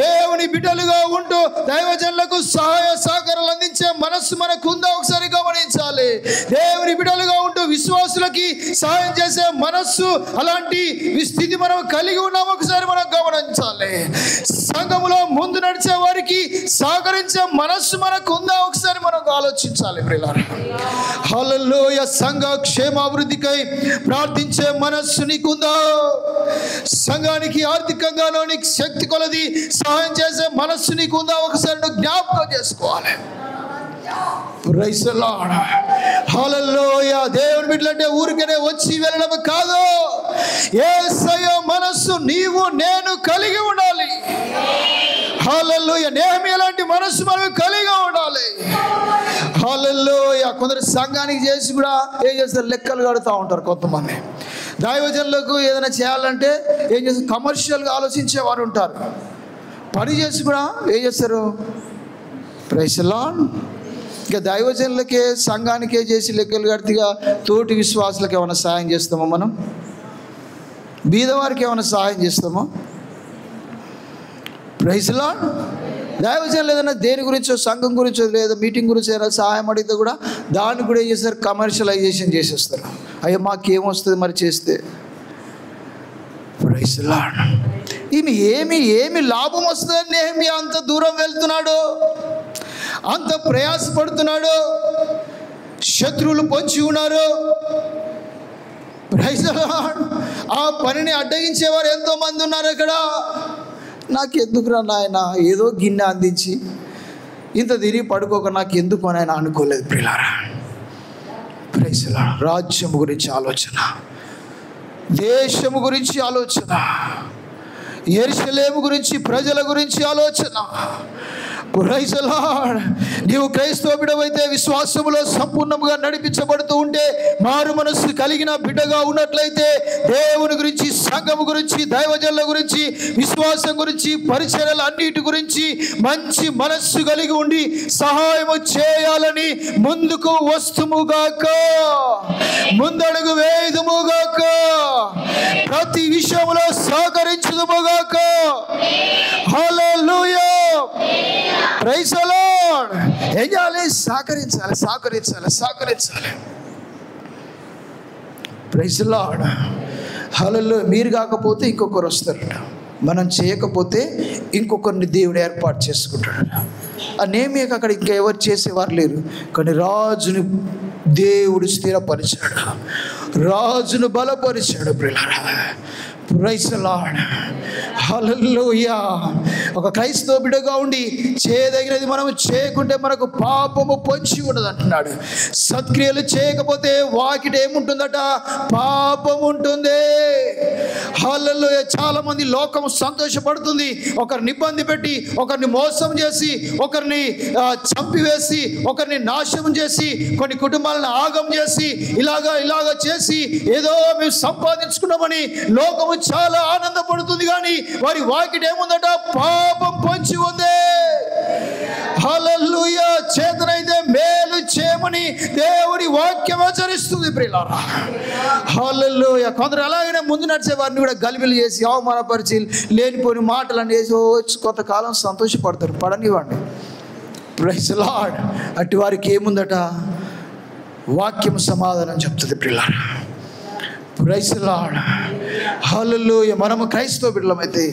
దేవుని బిడ్డలుగా ఉంటూ దైవజనులకు సహాయ సహకారాలు అందించే మనస్సు మనకుందా ఒకసారి గమనించాలి. దేవుని బిడ్డలుగా ఉంటూ విశ్వాసులకి సహాయం చేసే మనస్సు, అలాంటి స్థితి మనం కలిగి ఉన్నాం ఒకసారి మనం గమనించాలి. సంఘములో ముందు నడిచే వారికి సహకరించే మనస్సు మనకు ఉందా ఒకసారి మనం ఆలోచించాలి. ప్రియులారా, హల్లెలూయా. సంఘ క్షేమాభివృద్ధికై ప్రార్థించే మనస్సు నీకుందా? సంఘానికి ఆర్థికంగానో నీకు శక్తి కొలది సహాయం చేసే మనస్సు నీకుందా ఒకసారి నువ్వు జ్ఞాపకం చేసుకోవాలి. Praise the lord. హల్లెలూయా. దేవుని బిడ్డలంటే ఊరికనే వచ్చి వెళ్ళడం కాదు. యేసయ్య మనస్సు నీవు నేను కలిగి ఉండాలి. హల్లెలూయా. నెహెమ్యా లాంటి మనస్సు మనం కలిగి ఉండాలి. హల్లెలూయా. కొందరు సంఘానికి చేసి కూడా ఏం చేస్తారు, లెక్కలు కడుతూ ఉంటారు. కొంతమంది దైవజనులకు ఏదైనా చేయాలంటే ఏం చేస్తారు, కమర్షియల్గా ఆలోచించేవారు ఉంటారు. పని చేసి కూడా ఏం చేస్తారు, ప్రైజ్ ది లార్డ్. ఇక దైవజనులకే సంఘానికే చేసి లెక్కలు కడితేగా తోటి విశ్వాసులకు ఏమైనా సహాయం చేస్తామో, మనం బీదవారికి ఏమైనా సహాయం చేస్తామో? Praise the Lord. దైవజనులు ఏదైనా దేని గురించో, సంఘం గురించో, లేదా మీటింగ్ గురించి ఏదైనా సహాయం అడిగితే కూడా దాన్ని కూడా ఏం చేస్తారు, కమర్షియలైజేషన్ చేసేస్తారు. అయ్యో మాకేమొస్తుంది మరి చేస్తే. Praise the Lord. ఏమి లాభం వస్తుందని నెహెమ్యా అంత దూరం వెళ్తున్నాడు, అంత ప్రయాసపడుతున్నాడు. శత్రువులు పొంచి ఉన్నారు. Praise the Lord. ఆ పనిని అడ్డగించేవారు ఎంతోమంది ఉన్నారు అక్కడ. నాకెందుకురా నాయన, ఏదో గిన్నె అందించి ఇంత తిరిగి పడుకోక నాకెందుకు అని ఆయన అనుకోలేదు. ప్రియులారా, ప్రైజ్ ది లార్డ్. రాజ్యం గురించి ఆలోచన, దేశము గురించి ఆలోచన, యెరూషలేము గురించి, ప్రజల గురించి ఆలోచన. Praise the Lord. నీవు క్రైస్తవ బిడ్డవైతే విశ్వాసములో సంపూర్ణంగా నడిపించబడుతూ ఉంటే, మారు మనస్సు కలిగిన బిడ్డగా ఉన్నట్లయితే దేవుని గురించి, సంఘము గురించి, దైవజనుల గురించి, విశ్వాసం గురించి, పరిచర్యల అన్నిటి గురించి మంచి మనస్సు కలిగి ఉండి సహాయము చేయాలని ముందుకు వస్తుముగాక, ముందడుగు వేయుదుముగాక, ప్రతి విషయంలో సహకరించుదుముగాక. హల్లెలూయా. Praise the lord. ఏం చేయాలి? సహకరించాలి. Praise the lord. హల్లెలూయా. మీరు కాకపోతే ఇంకొకరు వస్తారట, మనం చేయకపోతే ఇంకొకరిని దేవుడు ఏర్పాటు చేసుకుంటాడు. ఆ నెహెమ్యాకి అక్కడ ఇంకా ఎవరు చేసేవారు లేరు, కానీ రాజుని దేవుడు స్థిరపరిచాడు, రాజును బలపరిచాడు. ప్రియులారా, ప్రైజ్ ది లార్డ్. హల్లెలూయా. ఒక క్రైస్తవ బిడ్డగా ఉండి చేయదగినది మనం చేయకుంటే మనకు పాపము పొంచి ఉండదు అంటున్నాడు. సత్క్రియలు చేయకపోతే వాకిట ఏముంటుందట, పాపం ఉంటుంది. హల్లెలూయా. చాలా మంది లోకం సంతోషపడుతుంది ఒకరిని ఇబ్బంది పెట్టి, ఒకరిని మోసం చేసి, ఒకరిని చంపివేసి, ఒకరిని నాశనం చేసి, కొన్ని కుటుంబాలను ఆగం చేసి, ఇలాగా చేసి ఏదో మేము సంపాదించుకున్నామని లోకము చాలా ఆనందపడుతుంది. కానీ వారి వాకిట ఏముందట, పాపం పొంచి ఉంది. హల్లెలూయా. చేతనైతే మేలు చేయమని దేవుడి వాక్యం ఆచరిస్తుంది. ప్రియులారా, హల్లెలూయా. కొందరు అలాగనే ముందు నడిచే వారిని కూడా గలిబిలి చేసి, అవమానపరిచి, లేనిపోని మాటలను వేసి కొంతకాలం సంతోషపడతారు. పడనివ్వండి. Praise the lord. అట్టి వారికి ఏముందట, వాక్యం సమాధానం చెప్తుంది. ప్రియులారా, ప్రైజ్ ది లార్డ్. హల్లెలూయా. మనము క్రైస్తవ బిడ్డలమైతే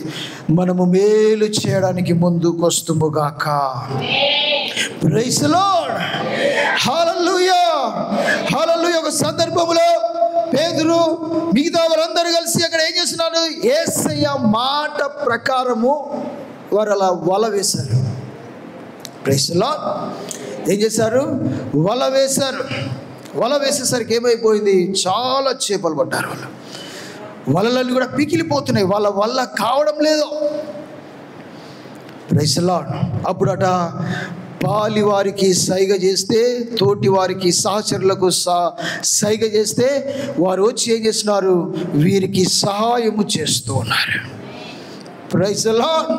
మనము మేలు చేయడానికి ముందుకు వస్తుముగాక. Praise the lord. హల్లెలూయా. హల్లెలూయా. ఒక సందర్భంలో పేతురు మిగతా వారందరూ కలిసి అక్కడ ఏం చేస్తున్నారు, యేసయ్య మాట ప్రకారము వారు అలా వల వేశారు. Praise the lord. ఏం చేశారు, వల వేశారు. వల వేసేసరికి ఏమైపోయింది, చాలా చేపలు పడ్డారు. వలలన్నీ కూడా పికిలిపోతున్నాయి, వాళ్ళ వల్ల కావడం లేదు. Praise the lord. అప్పుడట పాలి వారికి సైగ చేస్తే, తోటి వారికి సహచరులకు సైగ చేస్తే వారు వచ్చి ఏం చేస్తున్నారు? వీరికి సహాయము చేస్తూ ఉన్నారు. Praise the lord.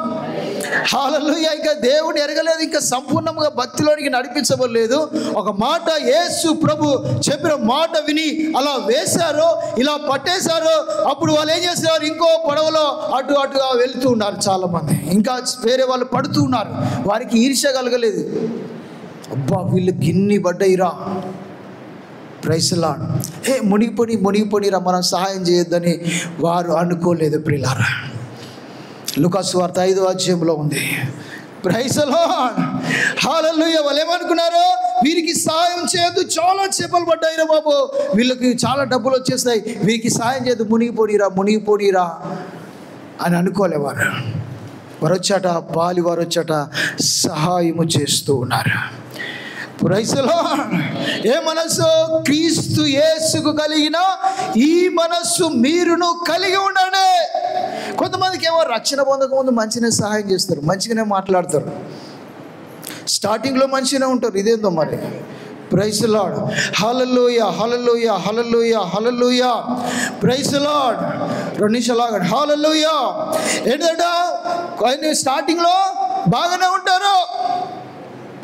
హల్లెలూయా. ఇంకా దేవుని ఎరగలేదు, ఇంకా సంపూర్ణంగా భక్తిలోనికి నడిపించబడలేదు. ఒక మాట యేసు ప్రభు చెప్పిన మాట విని అలా వేశారో, ఇలా పట్టేశారో, అప్పుడు వాళ్ళు ఏం చేస్తున్నారు? ఇంకో పడవలో అటుగా వెళ్తూ ఉన్నారు చాలామంది. ఇంకా వేరే వాళ్ళు పడుతూ ఉన్నారు. వారికి ఈర్ష్య కలగలేదు. అబ్బా వీళ్ళకి ఇన్ని పడ్డాయిరా. Praise the lord. మునిగిపోనిరా, మనం సహాయం చేయొద్దని వారు అనుకోలేదు ప్రియులారా. లూకాసు వార్త 5వ అధ్యాయంలో ఉంది. Praise the lord. హల్లెలూయా. వాళ్ళు ఏమనుకున్నారు? వీరికి సహాయం చేయొద్దు, చాలా చేపలు పడ్డాయిరా బాబు, వీళ్ళకి చాలా డబ్బులు వచ్చేస్తాయి, వీరికి సహాయం చేయొద్దు, మునిగిపోనీరా అని అనుకోలేవారు. వారు వచ్చాట, పాలి వారు వచ్చాట సహాయము చేస్తూ ఉన్నారు. Praise the lord. ఏ మనస్సు? క్రీస్తు యేసుకు కలిగిన ఈ మనస్సు మీరును కలిగి ఉండండి. కొంతమందికి ఏమో రక్షణ పొందక ముందు మంచిగానే సహాయం చేస్తారు, మంచిగానే మాట్లాడతారు, స్టార్టింగ్లో మంచిగానే ఉంటారు. ఇదేందో మరి. Praise the lord. హల్లెలూయా, హల్లెలూయా, హల్లెలూయా, హల్లెలూయా. Praise the Lord. 2 నిమిషాలు ఆగండి. హల్లెలూయా. ఏంటంటే స్టార్టింగ్లో బాగానే ఉంటారు.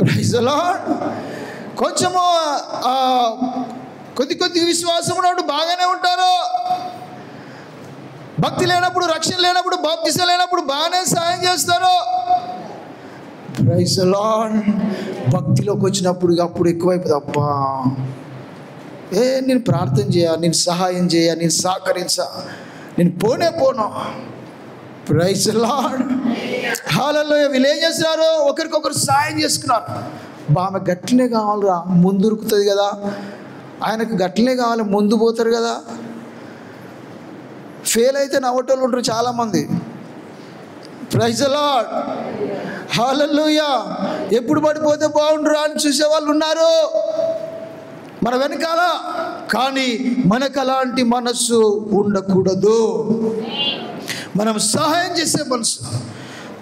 Praise the Lord. కొంచెము కొద్ది విశ్వాసం ఉన్నప్పుడు బాగానే ఉంటారు. భక్తి లేనప్పుడు, రక్షణ లేనప్పుడు, బాప్తిసం లేనప్పుడు బాగానే సహాయం చేస్తారు. Praise the lord. భక్తిలోకి వచ్చినప్పుడు అప్పుడు ఎక్కువైపోతుంది. అబ్బా నేను ప్రార్థన చేయ, నేను సహాయం చేయ, నేను సహకరించా, నేను పోను. Praise the lord. హల్లెలూయా. వీళ్ళు ఏం చేస్తున్నారు? ఒకరికొకరు సహాయం చేసుకున్నారు. ఆమె గట్లనే కావాలిరా, ముందు ఉరుకుతుంది కదా, ఆయనకు గట్లనే కావాలి, ముందు పోతారు కదా. ఫెయిల్ అయితే నవ్వటోళ్ళు ఉంటారు చాలామంది. Praise the lord. హల్లెలూయా. ఎప్పుడు పడిపోతే బాగుండురా అని చూసేవాళ్ళు ఉన్నారు మన వెనకాల. కానీ మనకు అలాంటి మనస్సు ఉండకూడదు. మనం సహాయం చేసే మనసు.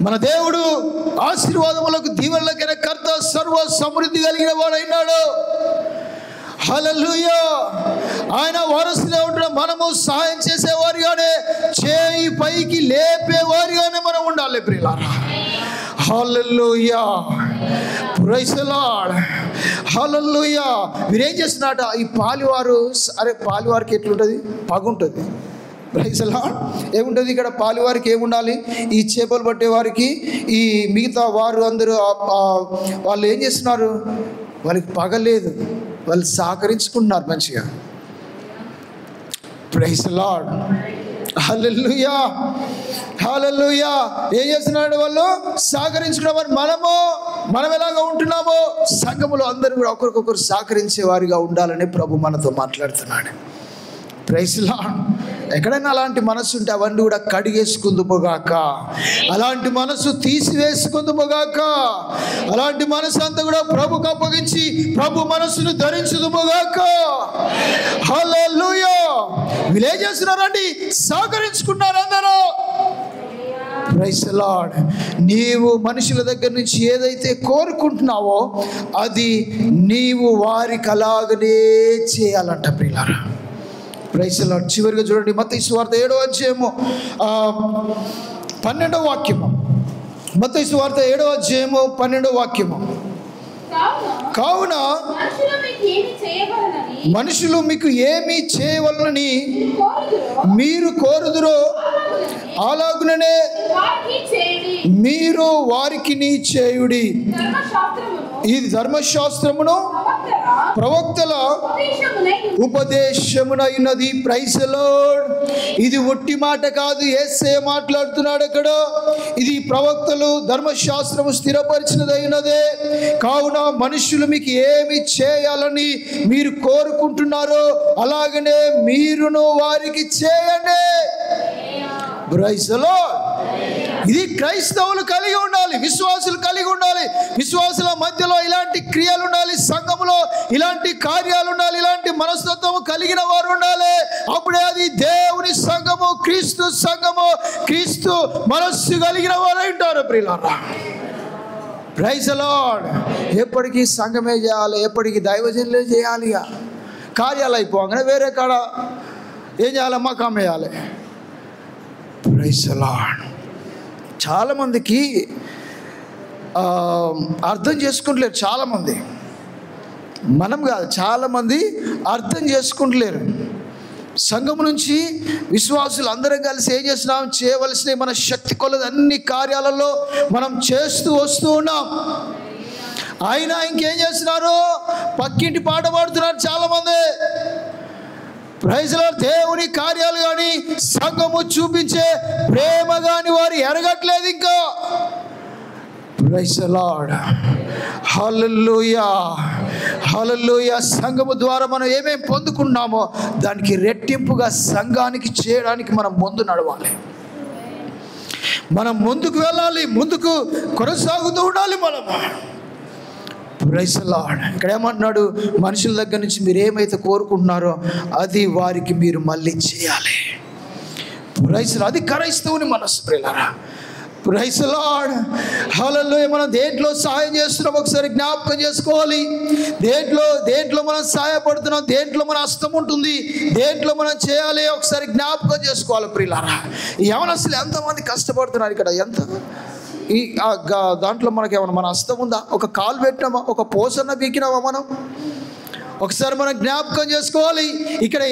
మన దేవుడు ఆశీర్వాదములకు దీవెనలకైన కర్త, సర్వ సమృద్ధి కలిగిన వాడైనాడు. హల్లెలూయా. ఆయన వారసులే ఉంటాడు. మనము సహాయం చేసేవారిగానే, చేయి పైకి లేపేవారిగానే మనం ఉండాలి ప్రియులారా. హల్లెలూయా. Praise the lord. హల్లెలూయా. వీరేం చేస్తున్నట? ఈ పాలివారు, పాలివారికి ఎట్లుంటుంది? పగుంటుంది. Praise the lord. ఏముంటుంది ఇక్కడ? పాలివారికి ఏముండాలి? ఈ చేపలు పట్టేవారికి, ఈ మిగతా వారు అందరూ వాళ్ళు ఏం చేస్తున్నారు? వాళ్ళకి పగలేదు, వాళ్ళు సహకరించుకుంటున్నారు మంచిగా. Praise the lord. హల్లెలూయా, హల్లెలూయా. ఏం చేస్తున్నాడు? వాళ్ళు సహకరించుకున్నారు. మనం ఎలాగ ఉంటున్నామో సంఘములో అందరూ కూడా ఒకరికొకరు సహకరించే వారిగా ఉండాలని ప్రభు మనతో మాట్లాడుతున్నాడు. Praise the Lord. ఎక్కడైనా అలాంటి మనసు ఉంటే అవన్నీ కూడా కడిగేసుకుందుముగాక, అలాంటి మనసు తీసివేసుకుందుముగాక, అలాంటి మనసు అంతా కూడా ప్రభుకు అప్పగించి ప్రభు మనసును ధరించుదుముగాక. హల్లెలూయా. వీళ్ళు ఏం చేస్తున్నారండి? సహకరించుకున్నారు అందరూ. Praise the Lord. నీవు మనుషుల దగ్గర నుంచి ఏదైతే కోరుకుంటున్నావో అది నీవు వారికి అలాగనే చేయాలంట ప్రియులారా. Praise the Lord. చివరిగా చూడండి, మత్తయి సువార్త 7వ అధ్యాయము 12వ వాక్యము. మత్తయి సువార్త 7వ అధ్యాయము 12వ వాక్యము. కావున మనుషులు మీకు ఏమి చేయవలనని మీరు కోరుదురో అలాగుననే మీరు వారికి చేయుడి. ఇది ధర్మశాస్త్రమును ప్రవక్తల ఉపదేశమునైనది. Praise the Lord. ఇది ఒట్టి మాట కాదు, యేసయ్య మాట్లాడుతున్నాడు అక్కడ. ఇది ప్రవక్తలు, ధర్మశాస్త్రము స్థిరపరిచినదైనదే. కావున మనుషులు మీకు ఏమి చేయాలని మీరు కోరుకుంటున్నారో అలాగనే మీరును వారికి చేయండి. Praise the Lord. ఇది క్రైస్తవులు కలిగి ఉండాలి, విశ్వాసులు కలిగి ఉండాలి. విశ్వాసుల మధ్యలో ఇలాంటి క్రియలు ఉండాలి, సంఘములో ఇలాంటి కార్యాలు ఉండాలి, ఇలాంటి మనస్తత్వము కలిగిన వారు ఉండాలి. అప్పుడే అది దేవుని సంఘము, క్రీస్తు సంఘము, క్రీస్తు మనస్సు కలిగిన వారు ఉంటారు ప్రియులారా. Praise the Lord. ఎప్పటికీ సంఘమే చేయాలి, ఎప్పటికీ దైవజనులే చేయాలి. ఇక కార్యాలు అయిపోగానే వేరే కాడ ఏం చేయాలి? మకాం వేయాలి. Praise the Lord. చాలామందికి అర్థం చేసుకుంటలేరు. చాలామంది, మనం కాదు, చాలామంది అర్థం చేసుకుంటలేరు. సంఘం నుంచి విశ్వాసులు అందరం కలిసి ఏం చేస్తున్నాం? చేయవలసినవి మన శక్తి కొలది అన్ని కార్యాలలో మనం చేస్తూ వస్తూ ఉన్నాం. అయినా ఇంకేం చేస్తున్నారు? పక్కింటి పాట పాడుతున్నారు చాలామంది. Praise the lord. దేవుని కార్యాలు కానీ సంఘము చూపించే ప్రేమ కానీ వారు ఎరగట్లేదు ఇంకా. Praise the lord. హల్లెలూయా, హల్లెలూయా. సంఘము ద్వారా మనం ఏమేమి పొందుకున్నామో దానికి రెట్టింపుగా సంఘానికి చేయడానికి మనం ముందు నడవాలి. మనం ముందుకు వెళ్ళాలి, ముందుకు కొనసాగుతూ ఉండాలి మనం. Praise the lord. ఇక్కడ ఏమంటున్నాడు? మనుషుల దగ్గర నుంచి మీరు ఏమైతే కోరుకుంటున్నారో అది వారికి మీరు మళ్ళీ చేయాలి. Praise the lord. అది క్రైస్తవుని మనస్సు ప్రియులారా. Praise the lord. హల్లెలూయా. మనం దేంట్లో సహాయం చేస్తున్నాం ఒకసారి జ్ఞాపకం చేసుకోవాలి. దేంట్లో మనం సహాయపడుతున్నాం, దేంట్లో మన హస్తం ఉంటుంది, దేంట్లో మనం చేయాలి ఒకసారి జ్ఞాపకం చేసుకోవాలి ప్రియులారా. యవనస్తులు ఎంతమంది కష్టపడుతున్నారు ఇక్కడ. ఎంత ఈ దాంట్లో మనకి ఏమన్నా మన హస్తం ఉందా? ఒక కాలు పెట్టినామా? ఒక పోసన్న బీకినామా మనం? ఒకసారి మనం జ్ఞాపకం చేసుకోవాలి. ఇక్కడ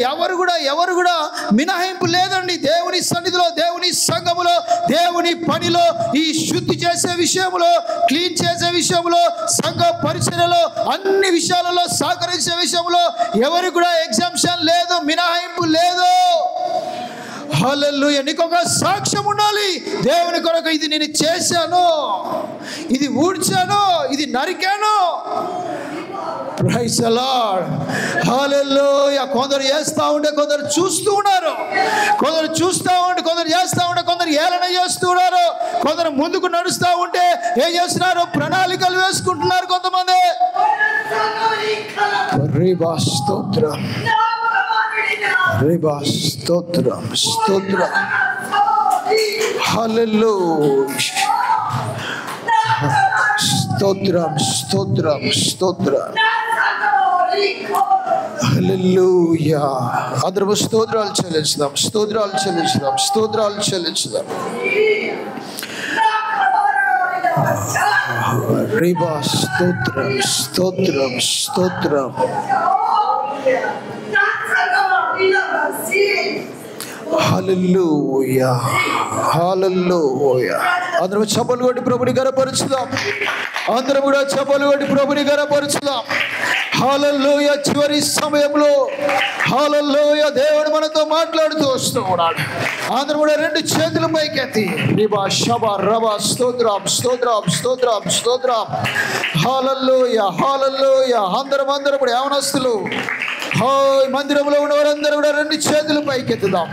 ఎవరు కూడా మినహాయింపు లేదండి. దేవుని సన్నిధిలో, దేవుని సంఘములో, దేవుని పనిలో, ఈ శుద్ధి చేసే విషయంలో, క్లీన్ చేసే విషయంలో, సంఘ పరిచర్యలో, అన్ని విషయాలలో సహకరించే విషయంలో ఎవరికి కూడా ఎగ్జామ్షన్ లేదు, మినహాయింపు లేదు. హల్లెలూయా. నీకు ఒక సాక్ష్యం ఉండాలి. దేవుని కొరకు ఇది నేను చేశాను, ఇది ఊడ్చాను, ఇది నరికాను. Praise the lord. హల్లెలూయా. కొందరు చేస్తూ ఉంటే కొందరు చూస్తూ ఉన్నారు, కొందరు చూస్తూ ఉంటే కొందరు చేస్తూ ఉంటే కొందరు ఏలన చేస్తూ ఉన్నారు, కొందరు ముందుకు నడుస్తూ ఉంటే ఏం చేస్తున్నారు? ప్రణాళికలు వేసుకుంటున్నారు కొంతమంది. స్తోత్రం, స్తోత్రం, స్తోత్రం. హల్లెలూయా. స్తోత్రం, స్తోత్రం, స్తోత్రం. హల్లెలూయా. అందరూ స్తోత్రాలు చెల్లించుదాం, స్తోత్రాలు చెల్లించుదాం, స్తోత్రాలు చెల్లించుదాం. రిబా. స్తోత్రం, స్తోత్రం, స్తోత్రం. హల్లెలూయా, హల్లెలూయా. అందరం చప్పలు కొట్టి ప్రభుని ఘనపరుచుదాం. అందరం కూడా చప్పలు కొట్టి ప్రభుని ఘనపరుచుదాం. హల్లెలూయా. చివరి సమయంలో హల్లెలూయా దేవుడు మనతో మాట్లాడుతూ వస్తూ ఉన్నాడు. అందరం కూడా రెండు చేతుల పైకెత్తి రిబా షబా రబా స్తోత్రం, స్తోత్రం, స్తోత్రం, స్తోత్రం. హల్లెలూయా, హల్లెలూయా. అందరం కూడా యవనస్తులు, మందిరంలో ఉన్నవారందరూ కూడా రెండు చేతులు పైకెత్తుదాం.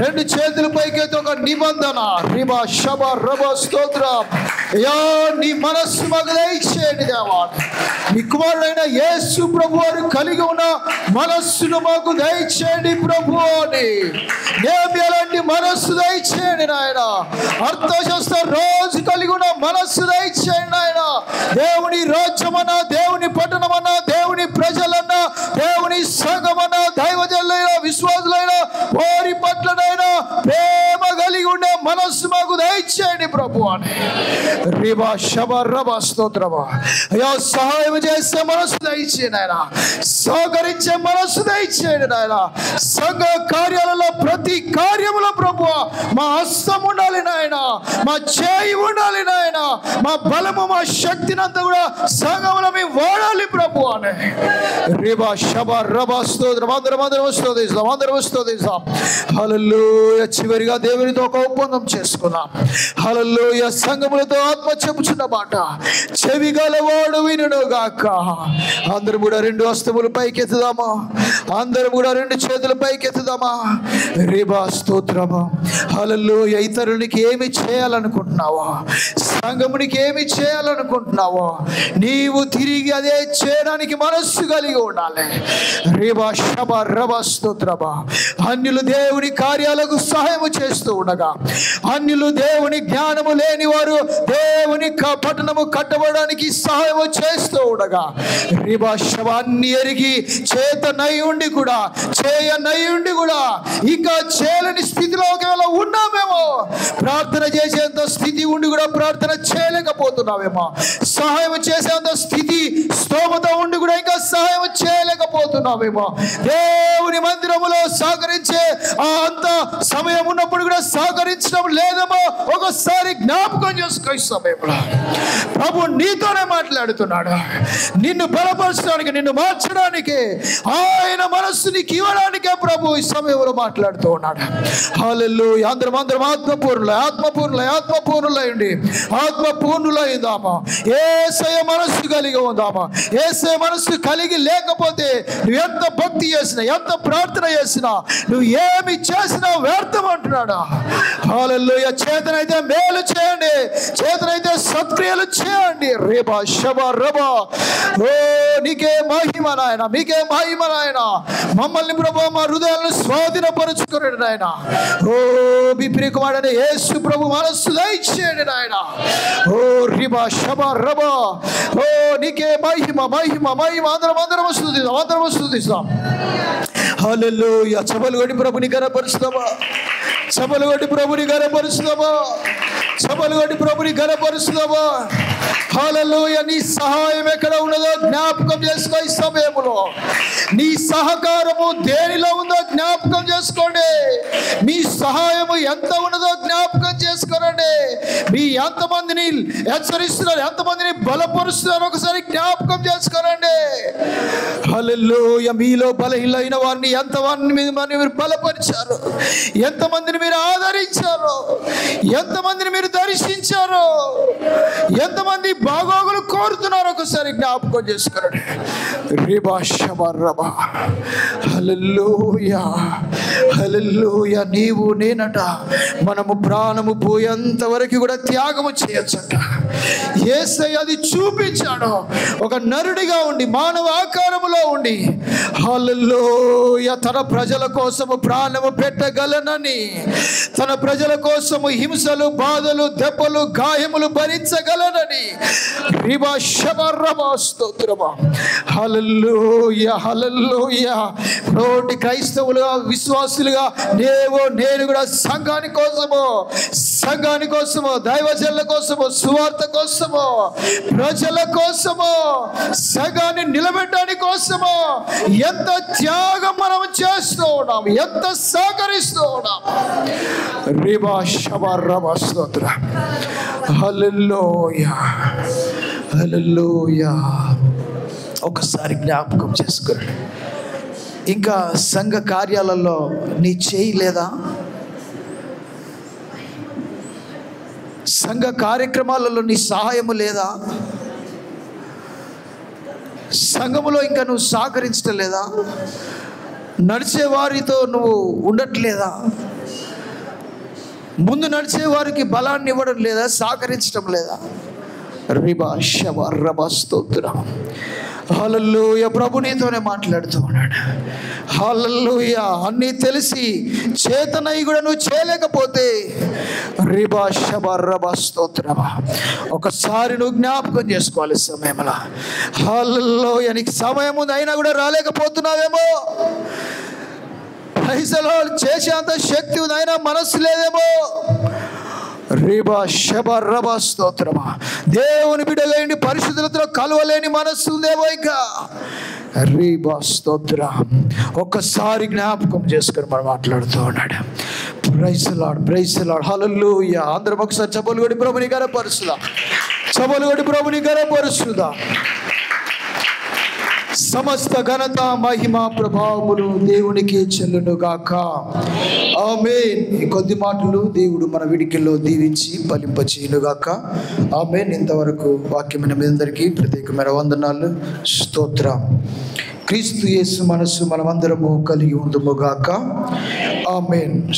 రెండు చేతులు పైకెత్తి ఒక నిబంధన. రిబా షబా రబా స్తోత్రం. అయ్యా, నీ మనస్సు మాకు దయచేయండి దేవా. నీ కుమారుడైన యేసు ప్రభు వారు కలిగి ఉన్న మనస్సును మాకు దయచేయండి ప్రభు అని. మేము ఎలాంటి మనస్సు దయచేయండి నాయన. అర్థశాస్త్ర రోజు కలిగి ఉన్న మనస్సు దయచేయండి నాయన. దేవుని రాజ్యమన్నా, దేవుని పట్టణమన్నా, దేవుని ప్రజలన్నా, దేవుని సంఘమన్నా, దైవజనులైన విశ్వాసులైన వారి పట్లనైనా ప్రేమ కలిగి ఉండే మనస్సు మాకు దయచేయండి ప్రభు అని. రిబా షబా రబా స్తోత్రమా. అయ్యా, సహాయం చేసే మనస్సు దయచేయండి ఆయన. సహకరించే మనస్సు దయచేయండి నాయన. సంఘ కార్యాలలో ప్రతి కార్యములో ప్రభు మా హస్తం ఉండాలి నాయన, మా చేయి ఉండాలి నాయన. మా బలము, మా శక్తిని అంతా కూడా సంఘంలో మేము వాడాలి ప్రభు అని. రిబా షబా రబా స్తోత్రం. అందరం స్తోత్రిస్తాం. హల్లెలూయా. చివరిగా దేవునితో ఒక ఒప్పందం చేసుకున్నాం. హల్లెలూయా. సంఘములతో ఆత్మ చెప్పుచున్న మాట చెవి గలవాడు వినును గాక. అందరూ కూడా రెండు హస్తములు పైకెత్తుదామా? అందరూ కూడా రెండు చేతులు పైకెత్తుదామా? రిబా స్తోత్రమా. హల్లెలూయా. ఇతరునికి ఏమి చేయాలని చేయాలనుకుంటున్నావో, సంఘమునికి ఏమి చేయాలనుకుంటున్నావో నీవు తిరిగి అదే చేయడానికి మనస్సు కలిగి ఉండాలి. రేబా శబ రబ స్తోత్రబ. అన్యులు దేవుని కార్యాలకు సహాయము చేస్తూ ఉండగా, అన్యులు దేవుని జ్ఞానము లేని వారు దేవుని పట్టణము కట్టబడడానికి సహాయము చేస్తూ ఉండగా, రేబా శబ అన్ని ఎరిగి చేత నై ఉండి కూడా చేయనై ఉండి కూడా ఇంకా చేయలేని స్థితిలో ఒకవేళ ఉన్నామేమో, ప్రార్థన చేసేంత స్థితి ఉండి కూడా ప్రార్థన చేయలేకపోతున్నామేమో, సహాయం చేసేంత స్థితి స్తోమత ఉండి కూడా ఇంకా సహాయం చేయలేకపోతున్నామేమో, దేవుని మందిరములో సహకరించే అంత సమయం ఉన్నప్పుడు కూడా సహకరించడం లేదేమో, ఒకసారి జ్ఞాపకం చేసుకో. ఈ సమయంలో ప్రభు నీతోనే మాట్లాడుతున్నాడు. నిన్ను బలపరచడానికి, నిన్ను మార్చడానికి, ఆయన మనస్సు నీకు ఇవ్వడానికే ప్రభు ఈ సమయంలో మాట్లాడుతూ ఉన్నాడు. హల్లెలూయా. అందరం ఆత్మపూర్ణులైండి, ఆత్మపూర్ణులైందామా. యేసయ్య మనస్సు కలిగి ఉందామా. యేసయ్య మనస్సు కలిగి లేకపోతే నువ్వు ఎంత భక్తి చేసినా, ఎంత ప్రార్థన చేసినా, నువ్వు ఏమి చేసినా వ్యర్థం అంటున్నాడు. హల్లెలూయా. చేతనైతే మేలు చేయండి, చేతనైతే సత్క్రియలు చేయండి. రేబా శబ రబా. ఓ నీకే మహిమ నాయన, మీకే మహిమ నాయన. మమ్మల్ని ప్రభు మా హృదయాలను స్వాధీనపరుచుకున్నాడు నాయన. ఓ మీ ప్రియకుమారుడైన యేసు ప్రభు మనస్సు దయచేయండి నాయన. ఓ రిబా శబ రబా. ఓ నీకే మహిమ మహిమ మహిమ. అందరం స్తుతిస్తాం. హల్లెలూయా. చపలు కొట్టి ప్రభుని ఘనపరుస్తామా, చపలు కొట్టి ప్రభుని ఘనపరుస్తామా, చపలు కొట్టి ప్రభుని ఘనపరుస్తామా. హల్లెలూయా. నీ సహాయం ఎక్కడ ఉన్నదో జ్ఞాపకం చేసుకో. ఈ సమయంలో నీ సహకారము దేనిలో ఉందో జ్ఞాపకం చేసుకోండి. మీ సహాయము ఎంత ఉన్నదో జ్ఞాపకం చేసుకోనండి. మీ ఎంతమందిని హెచ్చరిస్తున్నారు, ఎంతమందిని బలపరుస్తున్నారు ఒకసారి జ్ఞాపకం చేసుకోనండి. హల్లెలూయా. మీలో బలహీనమైన వారిని ఎంతమంది మీరు బలపరిచారు, ఎంతమందిని మీరు ఆదరించారు, ఎంతమందిని మీరు దర్శించారు, ఎంతమంది బాగోగులు కోరుతున్నారు ఒకసారి జ్ఞాపకం చేసుకోండి. రిబా శబ రబా. హల్లెలూయా. హల్లెలూయా. నీవు నేనట మనము ప్రాణము పోయేంత వరకు కూడా త్యాగము చేయొచ్చట. యేసయ్య అది చూపించాడు. ఒక నరుడిగా ఉండి, మానవ ఆకారములో ఉండి, హల్లెలూయా, తన ప్రజల కోసము ప్రాణము పెట్టగలనని, తన ప్రజల కోసము హింసలు, బాధలు, దెబ్బలు, గాయములు భరించగలనని. రిబా శబ రబా స్తోత్రమా. హల్లెలూయా. హల్లెలూయా. నోటి క్రైస్తవులుగా, విశ్వాసులుగా నేను కూడా సంఘాని కోసము, దైవజనుల కోసము, సువార్త కోసము, ప్రజల కోసము, సంఘాన్ని నిలబెట్టడానికి కోసము ఎంత త్యాగం మనం చేస్తూ ఉన్నాం, ఎంత సహకరిస్తూ ఉన్నాం. రిబా శబ రబా స్తోత్ర. హల్లెలూయా. హల్లెలూయా. ఒకసారి జ్ఞాపకం చేసుకోండి. ఇంకా సంఘ కార్యాలలో నీ చేయి లేదా? సంఘ కార్యక్రమాలలో నీ సహాయము లేదా? సంఘములో ఇంకా నువ్వు సహకరించడం లేదా? నడిచే వారితో నువ్వు ఉండట్లేదా? ముందు నడిచే వారికి బలాన్ని ఇవ్వడం లేదా? సహకరించడం లేదా? రిబా శబ రబా స్తోత్రం. హల్లెలూయా. ప్రభు నీతోనే మాట్లాడుతూ ఉన్నాడు. హల్లెలూయా. అన్నీ తెలిసి చేతనై కూడా నువ్వు చేయలేకపోతే రిబా శబ రబా స్తోత్రం. ఒకసారి నువ్వు జ్ఞాపకం చేసుకోవాలి సమయంలో. హల్లెలూయా. నీకు సమయం ఉంది అయినా కూడా రాలేకపోతున్నావేమో. పైసలు చేసేంత శక్తి ఉంది అయినా మనస్సు లేదేమో. రిబా శబ రబా స్తోత్రమా. దేవుని బిడ్డలేని పరిశుద్ధులతో కలవలేని మనస్సు ఉందేమో. ఇంకా రిబా స్తోత్రం. ఒక్కసారి జ్ఞాపకం చేసుకొని మనం మాట్లాడుతూ ఉన్నాడు. Praise lord, praise lord. హల్లెలూయా. అందరం ఒకసారి చప్పలు కొట్టి ప్రభుని ఘనపరుచుదాం. చప్పలు కొట్టి ప్రభుని ఘనపరుచుదాం. సమస్త ఘనత, మహిమ, ప్రభావములు దేవునికి చెల్లును గాక. ఆమేన్. ఈ కొద్ది మాటలు దేవుడు మన విడికిల్లో దీవించి ఫలింపచేయును గాక. ఆమేన్. ఇంతవరకు వాక్యమైన మీ అందరికీ ప్రత్యేకమైన వందనాలు, స్తోత్రం. క్రీస్తు యేసు మనస్సు మనమందరము కలిగి ఉందుము గాక. ఆమేన్.